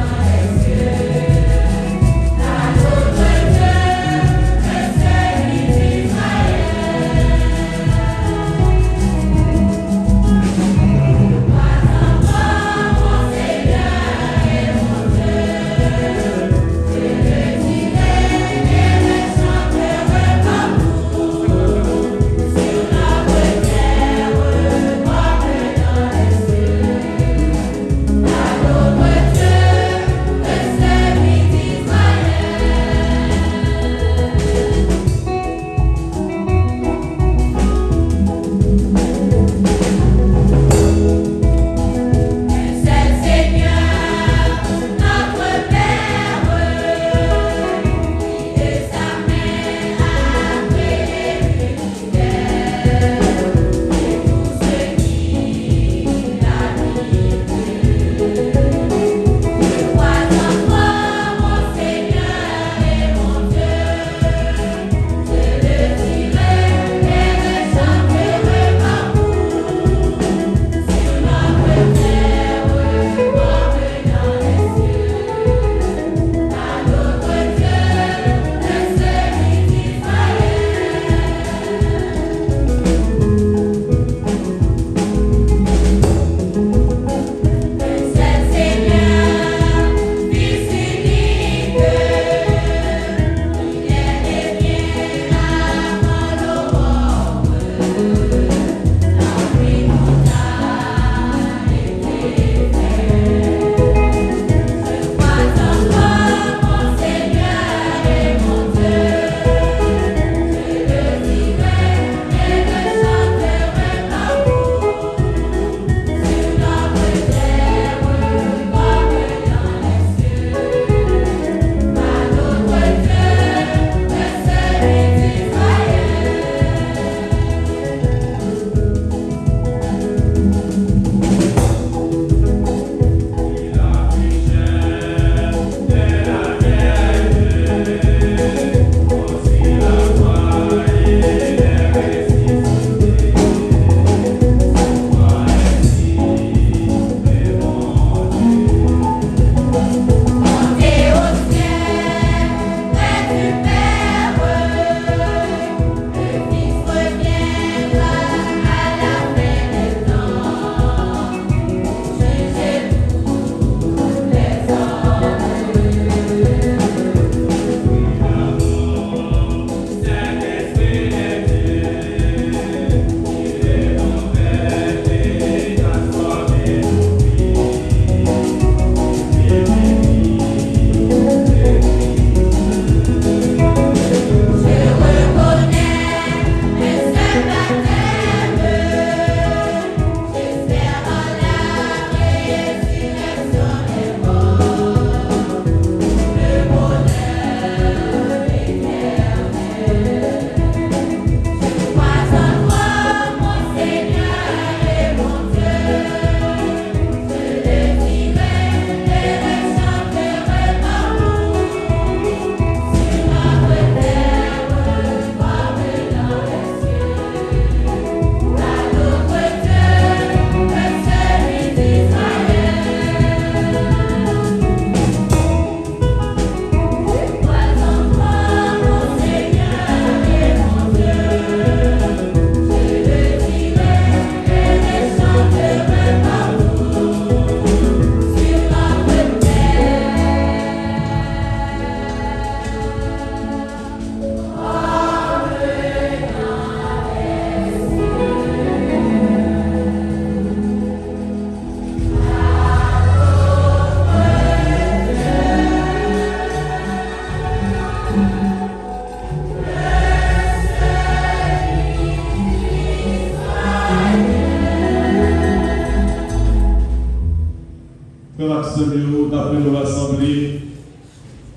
pasteurs, d'après nous rassembler.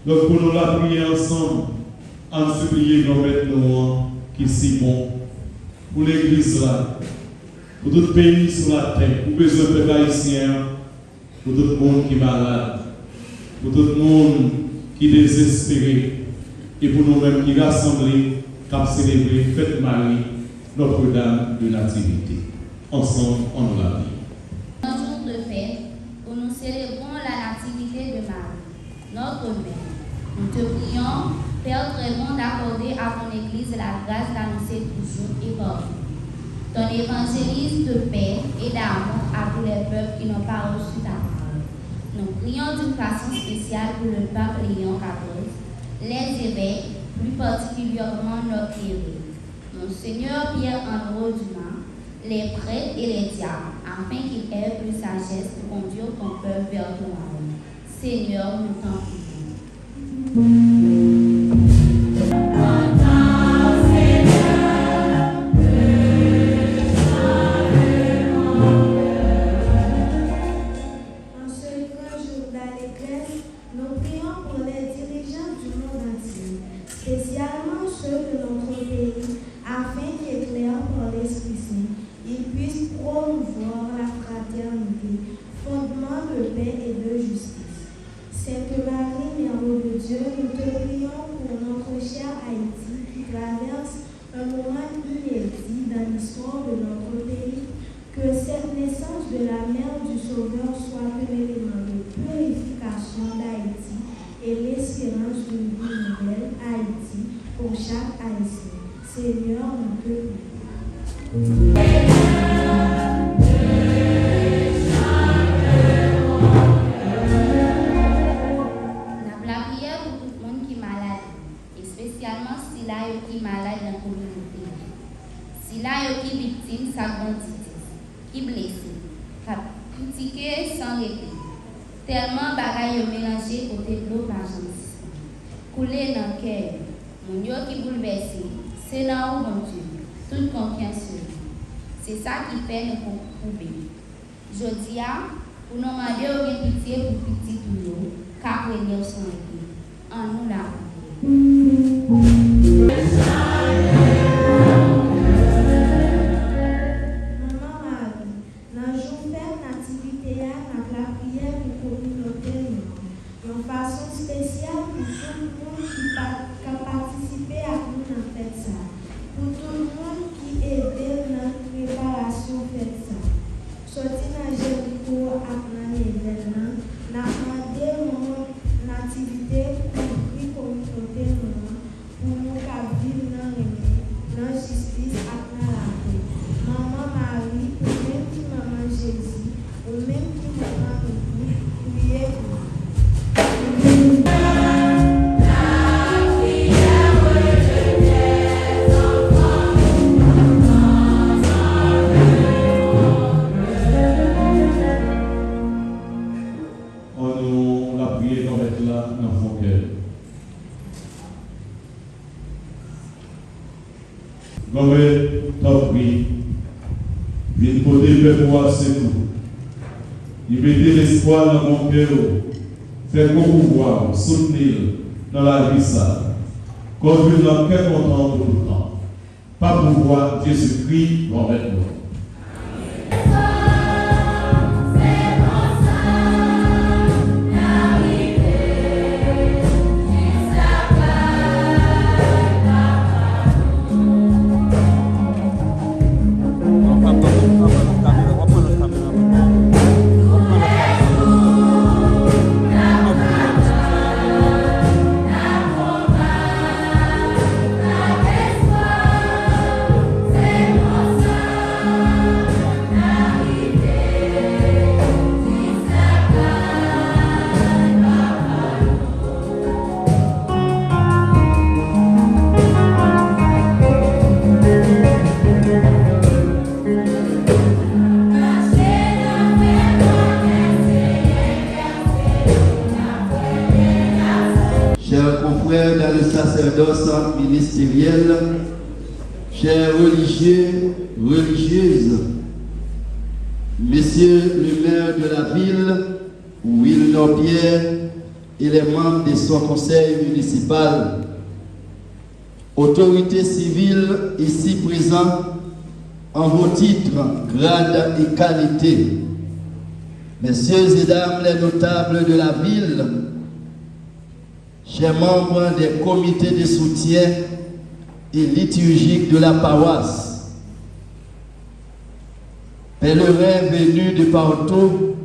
Donc pour nous la prier ensemble, en supplier qu'on mette nous qui est si bon. Pour l'église là, pour tout le pays sur la terre, pour besoin de peuple haïtien, pour tout le monde qui est malade, pour tout le monde qui est désespéré, et pour nous-mêmes qui rassemblés, qui ont célébré Fête Marie, Notre-Dame de Nativité. Ensemble, on nous la prie. Un jour de fête où nous célébrons la Nativité de Marie, notre Mère. Nous te prions, Père très bon, d'accorder à ton Église la grâce d'annoncer toujours et partout ton évangéliste de paix et d'amour à tous les peuples qui n'ont pas reçu ta parole. Nous prions d'une façon spéciale pour le pape Léon XIV, les évêques, plus particulièrement notre évêque, Monseigneur Pierre-André Dumas, les prêtres et les diacres, afin qu'ils aient plus sagesse pour conduire ton peuple vers ton royaume. Seigneur, nous t'en prions. Spécialement ceux de notre pays, afin qu'éclairés par l'Esprit Saint, ils puissent promouvoir la fraternité, fondement de paix et de justice. Sainte Marie, Mère de Dieu, nous te prions pour notre cher Haïti qui traverse un moment inédit dans l'histoire de notre pays. Que cette naissance de la Mère du Sauveur soit un élément de purification d'Haïti et l'espérance d'une vie nouvelle Haïti pour chaque Haïtien. Seigneur, nous te prions. La prière pour tout le monde qui est malade, et spécialement si là qui est malade dans la communauté. Si là qui est victime de sa quantité, qui est blessé, qui a critiqué sans répit. Tellement bagaille mélangé côté de l'eau par Jean-Baptiste. Couler dans le cœur, mon yo qui bouleversé, c'est là où mon Dieu, toute confiance sur lui. C'est ça qui fait nous prouver. Je dis, pour nous demander au pitié pour petit tout l'eau, car nous son été. En nous la l'espoir dans mon cœur, faire mon pouvoir, soutenir dans la vie ça. Conduire dans quel content tout le temps. Pas pouvoir, Jésus-Christ, va avec nous. Dans le sacerdoce ministériel, chers religieux, religieuses, messieurs le maire de la ville, Will Norpierre et les membres de son conseil municipal, autorités civiles ici présents en vos titres, grades et qualités, messieurs et dames les notables de la ville, chers membres des comités de soutien et liturgiques de la paroisse, pèlerins venus de partout,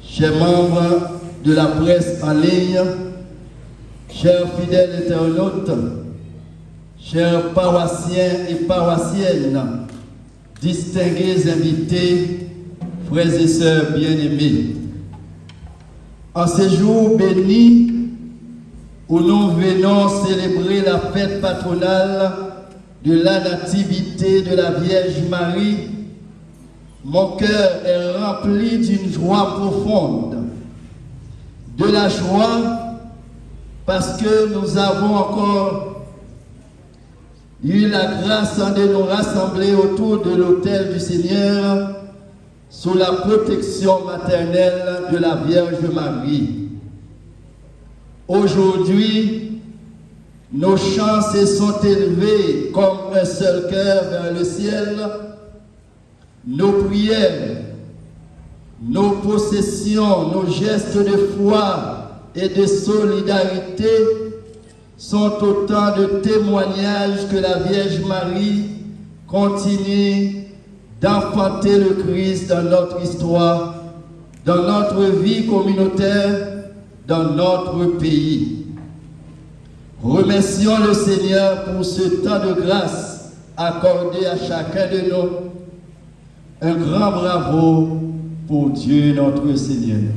chers membres de la presse en ligne, chers fidèles internautes, chers paroissiens et paroissiennes, distingués invités, frères et sœurs bien-aimés. En ce jour béni où nous venons célébrer la fête patronale de la Nativité de la Vierge Marie, mon cœur est rempli d'une joie profonde. De la joie parce que nous avons encore eu la grâce de nous rassembler autour de l'autel du Seigneur sous la protection maternelle de la Vierge Marie. Aujourd'hui, nos chants se sont élevés comme un seul cœur vers le ciel. Nos prières, nos possessions, nos gestes de foi et de solidarité sont autant de témoignages que la Vierge Marie continue d'enfanter le Christ dans notre histoire, dans notre vie communautaire, dans notre pays. Remercions le Seigneur pour ce temps de grâce accordé à chacun de nous. Un grand bravo pour Dieu notre Seigneur.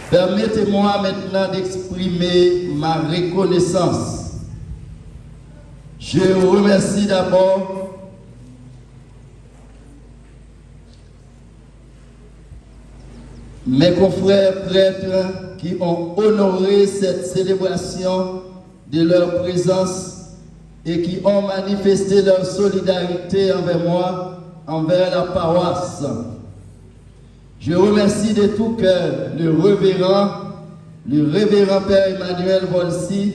Permettez-moi maintenant d'exprimer ma reconnaissance. Je remercie d'abord mes confrères prêtres qui ont honoré cette célébration de leur présence et qui ont manifesté leur solidarité envers moi, envers la paroisse. Je remercie de tout cœur le révérend Père Emmanuel Volsi,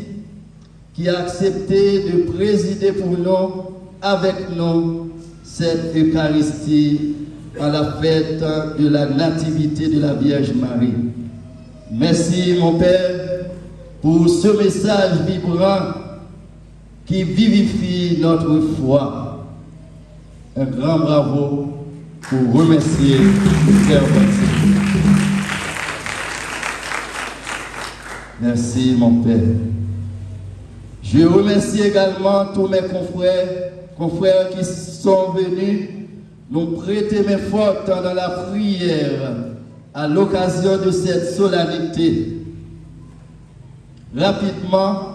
qui a accepté de présider pour nous, avec nous, cette Eucharistie à la fête de la Nativité de la Vierge Marie. Merci, mon Père, pour ce message vibrant qui vivifie notre foi. Un grand bravo pour remercier le Père Volsi. Merci, mon Père. Je remercie également tous mes confrères qui sont venus nous prêter main forte dans la prière à l'occasion de cette solennité. Rapidement,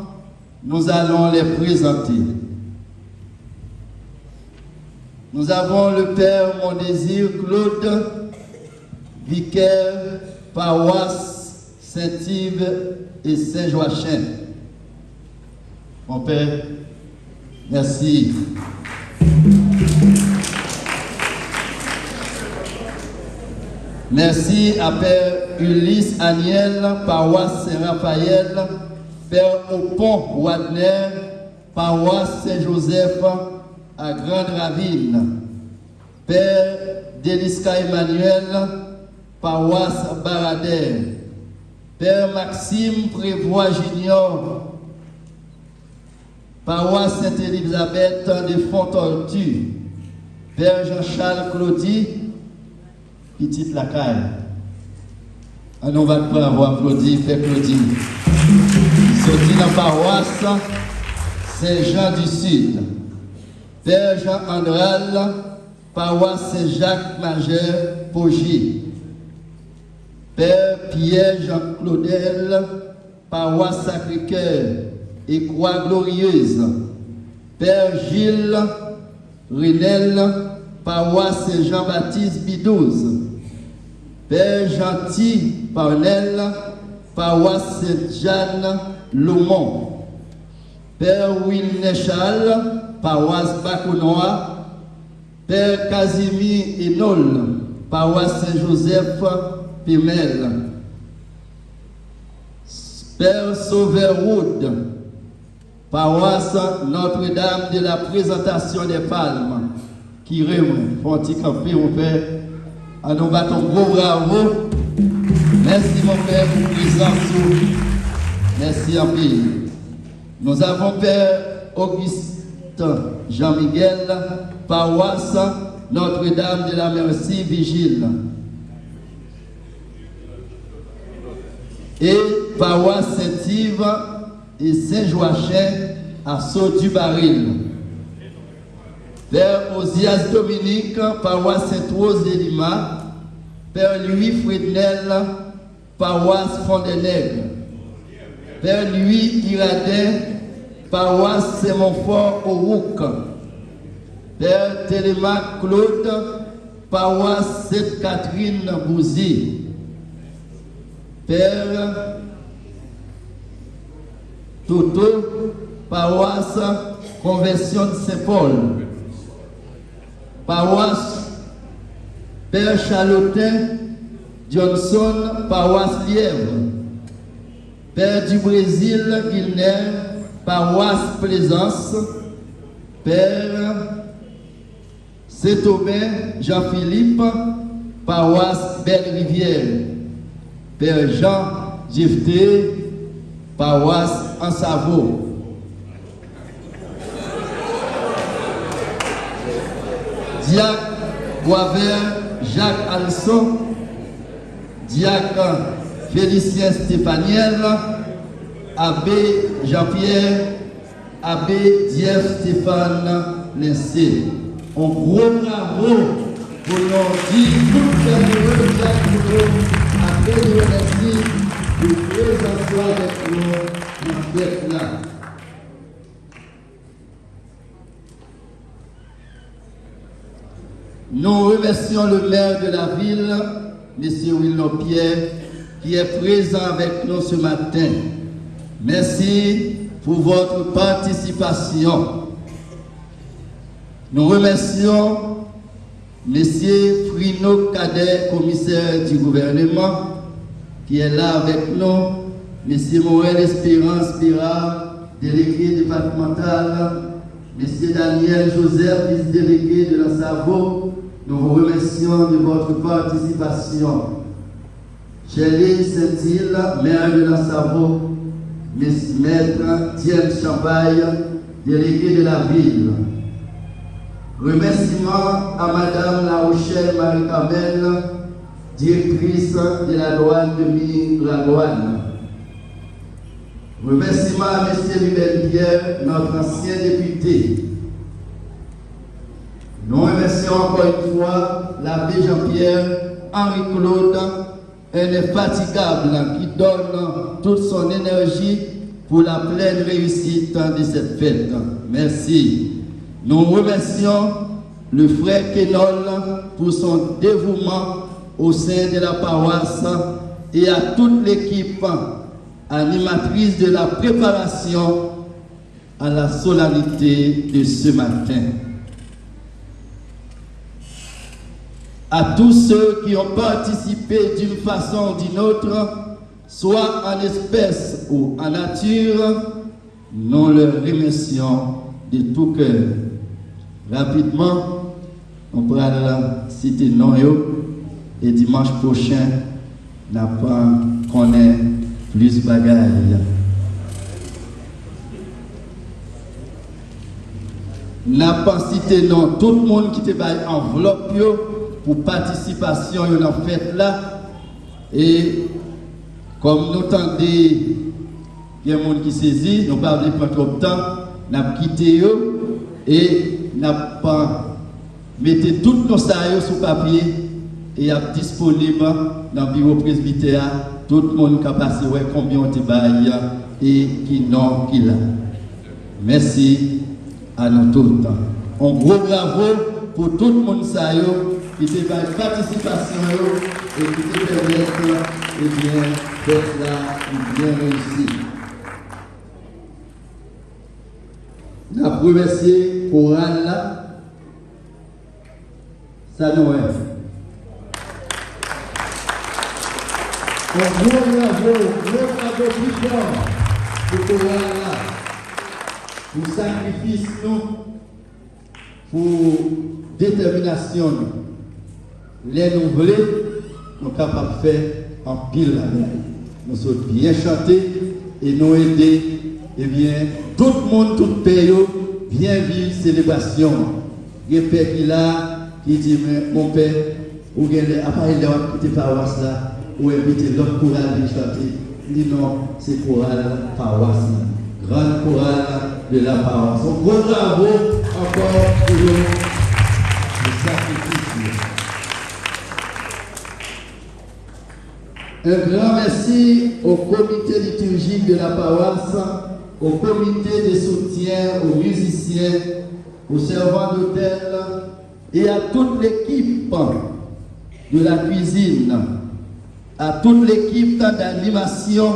nous allons les présenter. Nous avons le Père Mondésir Claude, vicaire, paroisse Saint-Yves et Saint-Joachim. Mon Père, merci. Merci à Père Ulysse Aniel, paroisse Saint-Raphaël, Père Opon Wadner, paroisse Saint-Joseph à Grande-Ravine, Père Deliska Emmanuel, paroisse Baradère, Père Maxime Prévoit Junior, paroisse Sainte-Élisabeth de Fontortu, Père Jean-Charles Claudie, petite lacaille. On va pas avoir Claudie, fait Claudie. Sorti dans la paroisse Saint-Jean du Sud. Père Jean Andral, paroisse Saint-Jacques Majeur, Poggi. Père Pierre Jean Claudel, paroisse Sacré-Cœur et Croix Glorieuse. Père Gilles Renel, paroisse Saint-Jean-Baptiste Bidouze. Père Gentil Parnel, paroisse Sainte-Jeanne Lomont. Père Will Nechal, paroisse Baconois, Père Casimir Enol, paroisse Saint-Joseph, Pimel, Père Sauveur Wood, paroisse Notre-Dame de la Présentation des Palmes, qui réunit, font-ils camper, mon Père, à nous battre un gros bravo. Merci, mon Père, pour présence. Merci en pays. Nous avons Père Augustin Jean-Miguel, paroisse Notre-Dame de la Merci, Vigile. Et paroisse Saint-Yves et Saint-Joachim à Saut-du-Baril. Père Osias Dominique, paroisse Sainte-Rose de Lima. Père Louis Frednel, paroisse Fond-des-Nègres. Père Louis Iradin, paroisse Saint-Montfort au Rouc. Père Télémaque Claude, paroisse Sainte-Catherine Bouzy. Père Toto, paroisse Conversion de Saint-Paul. Paroisse Père Charlotin Johnson, paroisse Lièvre. Père du Brésil Guilner, paroisse Plaisance. Père Saint-Aubin Jean-Philippe, paroisse Belle-Rivière. Père Jean Gifté, paroisse Ansavo. Diacre Boisvert Jacques Alson, diacre Félicien Stéphaniel, abbé Jean-Pierre, abbé Dieu Stéphane Lincé. Un gros bravo pour nous dire tout le après nous remercie de présenter avec nous dans cette là. Nous remercions le maire de la ville, M. Wilno Pierre, qui est présent avec nous ce matin. Merci pour votre participation. Nous remercions M. Frino Cadet, commissaire du gouvernement, qui est là avec nous, M. Morel Espérance Pirard, délégué départemental, M. Daniel Joseph, vice-délégué de la Savo. Nous vous remercions de votre participation. Chélie Saint-Île, maire de la Savo, maître Diane Champagne, délégué de la ville. Remerciements à Madame La Rochelle Marie-Carmel, directrice de la douane de Miragoane. Remerciements à M. Rubel Pierre, notre ancien député. Nous remercions encore une fois l'abbé Jean-Pierre Henri Claude, un infatigable qui donne toute son énergie pour la pleine réussite de cette fête. Merci. Nous remercions le frère Kenol pour son dévouement au sein de la paroisse et à toute l'équipe animatrice de la préparation à la solennité de ce matin. À tous ceux qui ont participé d'une façon ou d'une autre, soit en espèces ou en nature, nous leur remercions de tout cœur. Rapidement, on pourra citer non et dimanche prochain, n'a pas connaît plus bagaille. N'a pas cité non tout le monde qui te baille enveloppe pour participation à la fête là. Et comme nous entendons, il y a des gens qui saisit, nous ne pouvons pas prendre trop de temps, nous avons quitté eux et nous n'avons pas mis tous nos saillots sur papier et est disponible dans le bureau presbytère. Tout le monde qui a passé combien on te baille et qui non, qui l'a. Merci à nous tous. Un gros bravo pour tout le monde qui te fait participation et qui te permet d'être là bien réussi. remercier Coral là. Ça nous est. Un gros bravo plus fort pour Coral là. Pour sacrifice nous, pour détermination nous. Les nous voulons, nous sommes capables de faire en pile la mer. Nous sommes bien chantés et nous aider, eh bien, tout le monde, tout le pays, bien vivre célébration. Il y a un père qui là, qui dit, mon père, ou bien après il a quitté paroisse là, ou invité l'autre chorale à chanter. Il dit non, c'est chorale paroisse. Grande chorale de la paroisse. Donc, bon bravo encore pour le sacrifice. Un grand merci au comité liturgique de la paroisse, au comité de soutien, aux musiciens, aux servants d'hôtel et à toute l'équipe de la cuisine, à toute l'équipe d'animation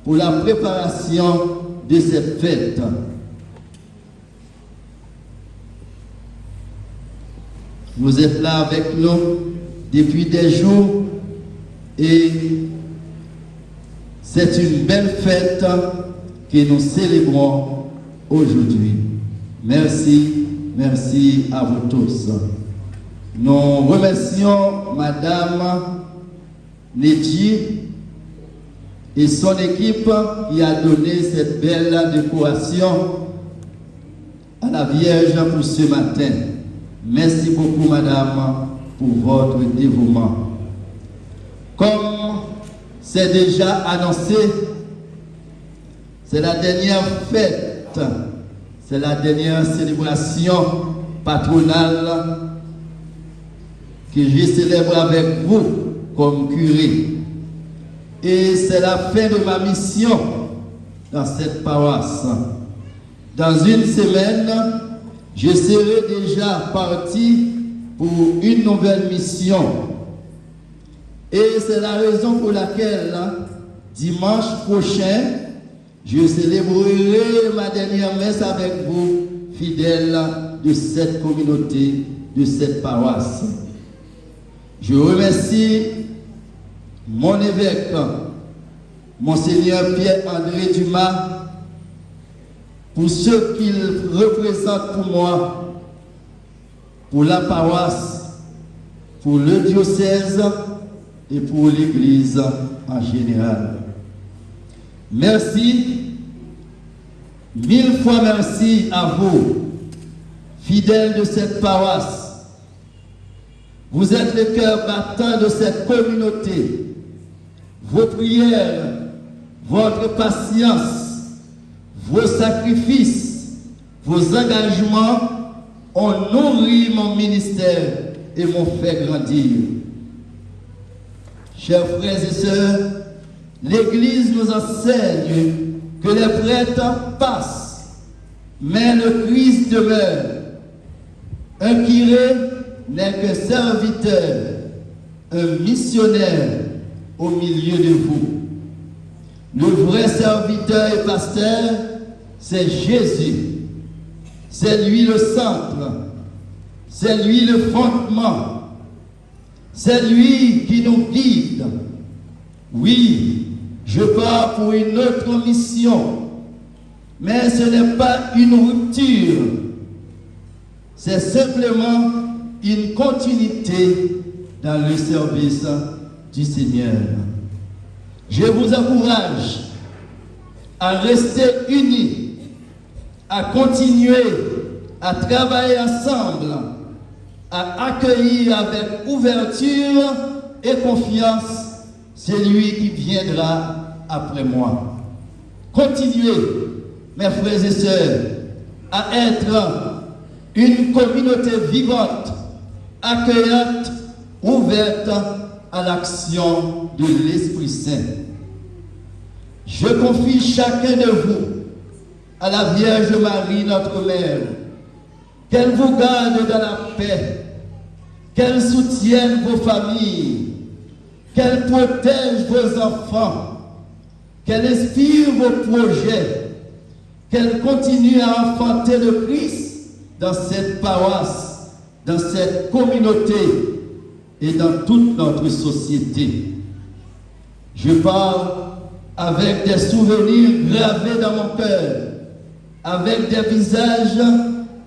pour la préparation de cette fête. Vous êtes là avec nous depuis des jours et c'est une belle fête que nous célébrons aujourd'hui. Merci, merci à vous tous. Nous remercions Madame Nedji et son équipe qui a donné cette belle décoration à la Vierge pour ce matin. Merci beaucoup, Madame, pour votre dévouement. Comme c'est déjà annoncé, c'est la dernière fête, c'est la dernière célébration patronale que je célèbre avec vous comme curé. Et c'est la fin de ma mission dans cette paroisse. Dans une semaine, je serai déjà parti pour une nouvelle mission. Et c'est la raison pour laquelle, dimanche prochain, je célébrerai ma dernière messe avec vous, fidèles de cette communauté, de cette paroisse. Je remercie mon évêque, Monseigneur Pierre-André Dumas, pour ce qu'il représente pour moi, pour la paroisse, pour le diocèse et pour l'Église en général. Merci, mille fois merci à vous, fidèles de cette paroisse. Vous êtes le cœur battant de cette communauté. Vos prières, votre patience, vos sacrifices, vos engagements ont nourri mon ministère et m'ont fait grandir. Chers frères et sœurs, l'Église nous enseigne que les prêtres passent, mais le Christ demeure. Un curé n'est que serviteur, un missionnaire au milieu de vous. Le vrai serviteur et pasteur, c'est Jésus. C'est lui le centre. C'est lui le fondement. C'est lui qui nous guide. Oui, je pars pour une autre mission. Mais ce n'est pas une rupture. C'est simplement une continuité dans le service du Seigneur. Je vous encourage à rester unis, à continuer à travailler ensemble, à accueillir avec ouverture et confiance celui qui viendra après moi. Continuez, mes frères et sœurs, à être une communauté vivante, accueillante, ouverte à l'action de l'Esprit Saint. Je confie chacun de vous à la Vierge Marie, notre Mère, qu'elle vous garde dans la paix, qu'elle soutienne vos familles, qu'elle protège vos enfants, qu'elle inspire vos projets, qu'elle continue à enfanter le Christ dans cette paroisse, dans cette communauté et dans toute notre société. Je parle avec des souvenirs gravés dans mon cœur, avec des visages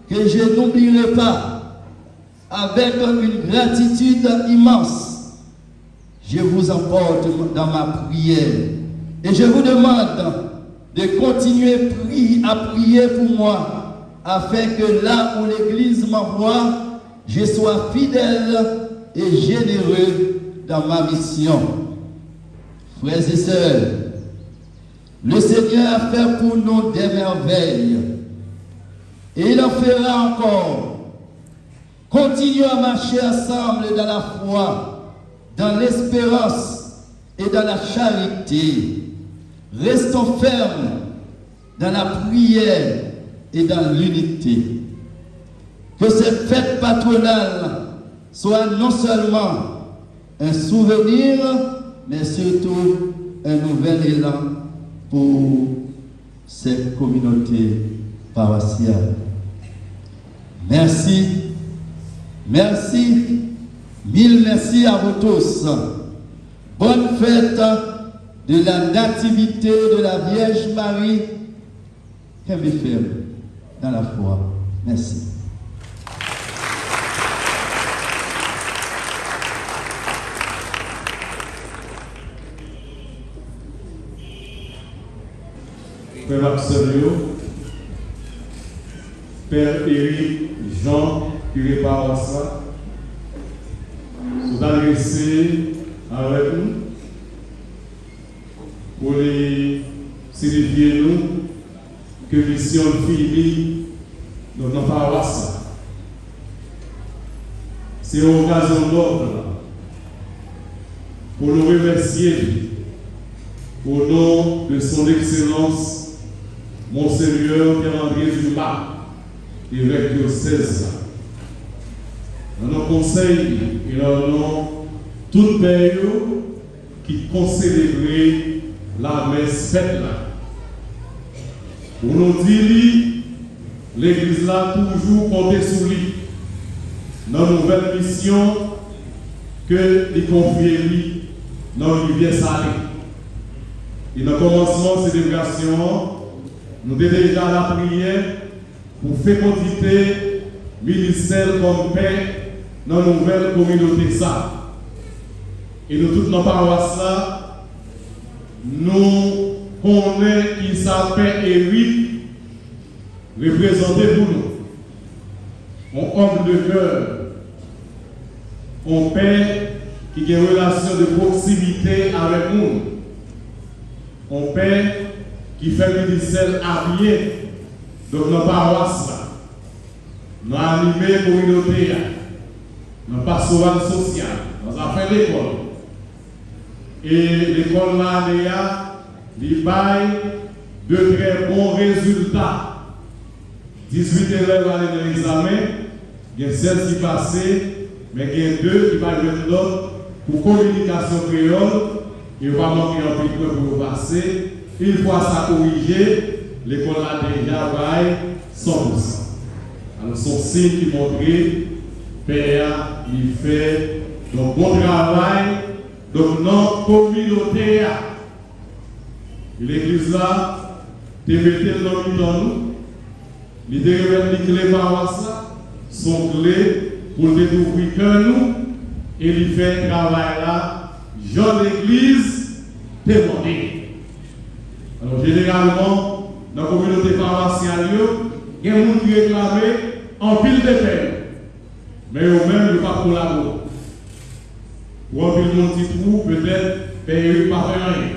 que je n'oublierai pas, avec une gratitude immense. Je vous emporte dans ma prière et je vous demande de continuer à prier pour moi, afin que là où l'Église m'envoie, je sois fidèle et généreux dans ma mission. Frères et sœurs, le Seigneur a fait pour nous des merveilles et il en fera encore. Continuons à marcher ensemble dans la foi, dans l'espérance et dans la charité. Restons fermes dans la prière et dans l'unité. Que cette fête patronale soit non seulement un souvenir, mais surtout un nouvel élan pour cette communauté paroissiale. Merci, merci, mille merci à vous tous. Bonne fête de la nativité de la Vierge Marie, qu'elle me ferme dans la foi. Merci. Frère Absolio, Père Éric, Jean, curé paroisse, vous adressez avec nous pour les signifier nous que mission finie dans notre paroisse. C'est une occasion d'ordre pour nous remercier au nom de son Excellence Monseigneur Pierre-André Dumas, évêque diocèse. Dans nos conseils et dans nos tout pays qui concélébrer la messe faite là. Pour nous dire, l'Église là toujours compter sur lui. Dans la nouvelle mission que les confier lui dans le rivière salée. Et dans le commencement de célébration, nous devons déjà la prière pour fécondité ministère comme paix dans la nouvelle communauté ça. Et nous, toutes nos paroisses là, nous connaissons qui s'appelle Eric, représenté pour nous. On homme de cœur, on père qui a une relation de proximité avec nous. On père qui fait ministère habillé dans nos paroisses là. Nous animons la communauté, nous pastoral social, nous avons fait l'école. Et l'école là, il baille de très bons résultats. 18 élèves allaient dans l'examen, il y a 16 qui passaient, mais il y a 2 qui vont jouer d'autres pour communication créole, et on va manquer un petit peu pour passer. Une fois ça corrigé, l'école là déjà baille 100%. Alors, son signe qui montre Père, il fait un bon travail dans notre communauté. L'église là, tu mets le nom dans nous, les clés paroisses sont clés pour découvrir que nous, et il fait un travail là, Jean l'église, témoigner. Alors, généralement, dans la communauté paroissiale, il y a des gens qui réclament en pile de paix. Mais eux-mêmes, ils ne pas collaborer. Ou en pile de petit trou, peut-être, payer pas faire rien.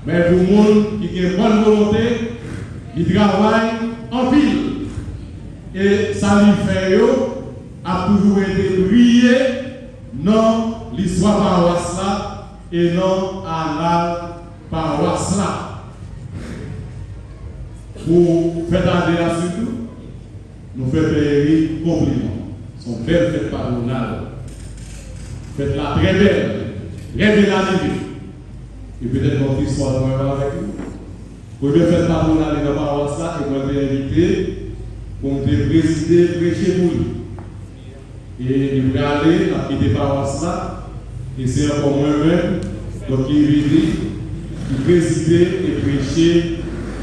Mais pour les gens qui ont une bonne volonté, ils travaillent en pile. Et ça lui fait, a toujours été brillé dans l'histoire paroisse là et non à la paroisse là. Pour faire la surtout, nous faisons payer compliment. Son belle fête patronale. Faites-la très belle, très bien animée. Et peut-être notre histoire avec nous. Première fête par nous aller dans la paroisse là, et moi j'ai invité pour me présider, prêcher pour lui. Et il va aller, il a quitté la paroisse là, et c'est encore moi-même, donc il vient, il présider et prêcher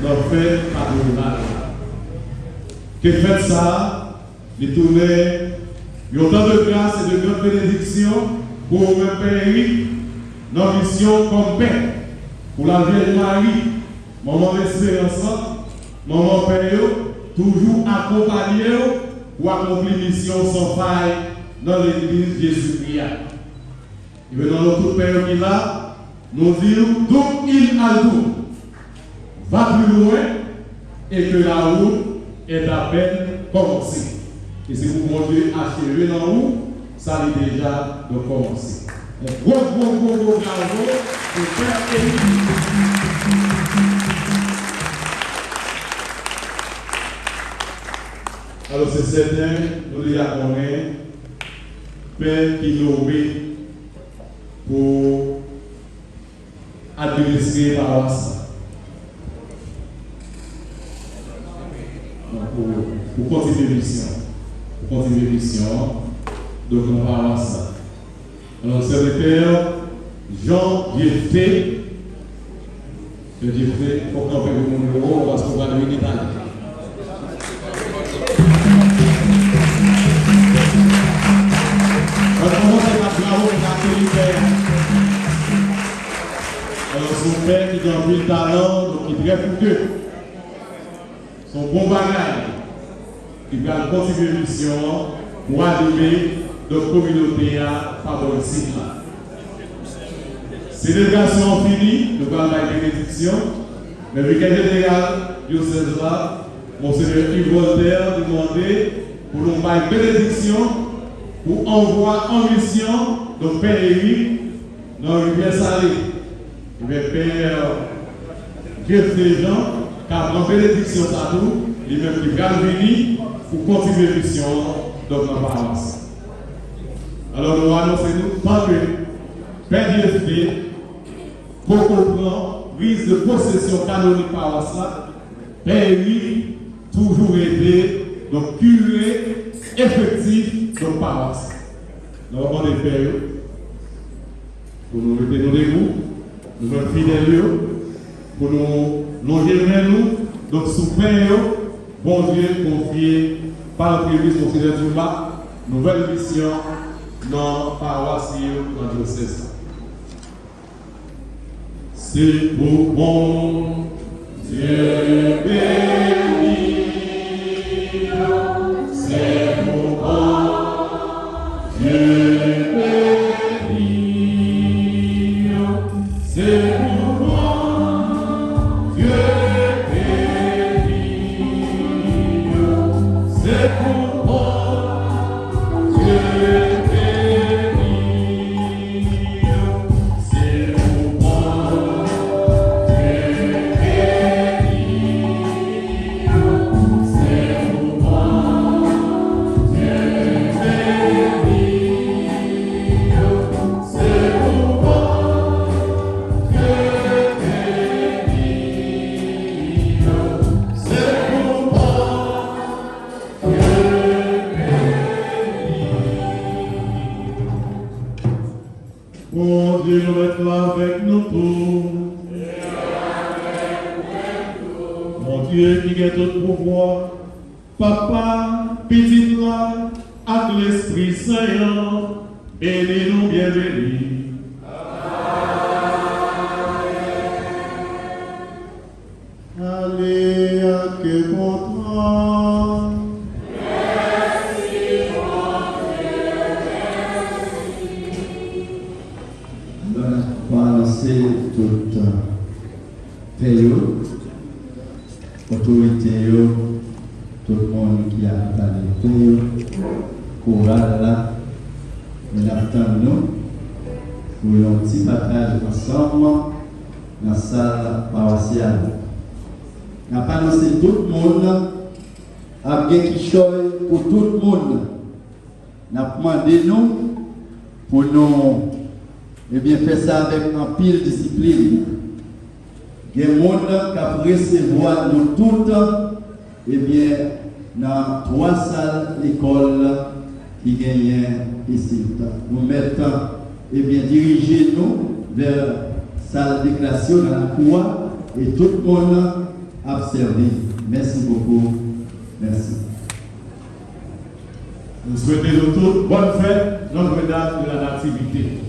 dans la fête patronale. Que fait ça, il tournait, il y a autant de grâce et de grandes bénédictions pour le pays, dans la mission comme père, pour la Vierge Marie, maman d'espérance, maman père, toujours accompagné pour accomplir mission sans faille dans l'église Jésus-Christ. Et maintenant, notre père qui est là, nous disons, donc il a tout, va plus loin et que la route est à peine commencée. Et c'est pour mon Dieu achever dans la route, ça est déjà de commencer. Gros bravo pour faire alors c'est certain, nous déjà connaissons, Père qui nous met pour administrer la paroisse. Pour continuer mission. Pour continuer mission, donc on va voir ça. Alors, c'est le père Jean Diefté. Le Diefté, il faut qu'on fasse mon numéro, parce qu'on va le venir d'Italie. On commence par bravo pour la père. Alors, son père qui a un peu de talent, donc il est très fougueux. Son bon bagage, il va continuer mission pour arriver de la communauté à favoriser. Célébration finie, nous allons faire une bénédiction. Mais le vicaire général, diocèse là, Monseigneur Yves Voltaire, demandé pour nous faire une bénédiction pour envoyer en mission de Père Éric dans le rivière Salée. Le Père Jeff Jean, car en bénédiction à nous, lui-même qui va venir pour continuer la mission dans la paroisse. Alors nous annonçons tant que Père Dieu pour comprendre, prise de possession canonique paroisse là, Père lui, toujours été donc curé effectif de paroisse. Nous avons des pères pour nous rester nous debout, nous sommes fidèles, pour nous loger nous, donc sous Père, bon Dieu confié par le prévu Monseigneur Dumas, nouvelle mission dans la paroisse dans le diocèse. C'est pour bon Dieu béni, c'est pour bon Dieu béni, c'est pour bon Dieu béni, c'est pour bon Dieu Mon Dieu, nous mettons avec nous tous. Mon Dieu qui est tout pouvoir, Papa, petit là, avec l'Esprit Saint, bénis-nous, bien bénis. Allez, à que content. Pour annoncer toute période, autorité, tout le monde qui a parlé, chorale là, nous attendons pour un petit partage ensemble dans la salle paroissiale. Nous avons annoncé tout le monde, à bien qui choisit pour tout le monde. Nous avons demandé nous pour nous. Eh bien, faire ça avec un pile discipline. Il il y a un monde qui a recevoir nous toutes, eh bien, dans 3 salles d'école qui gagnent ici. Nous mettons, eh bien, diriger nous vers salle de classe dans la cour et tout le monde a servi. Merci beaucoup. Merci. Nous souhaitons tous bonne fête, Notre-Dame de la Nativité.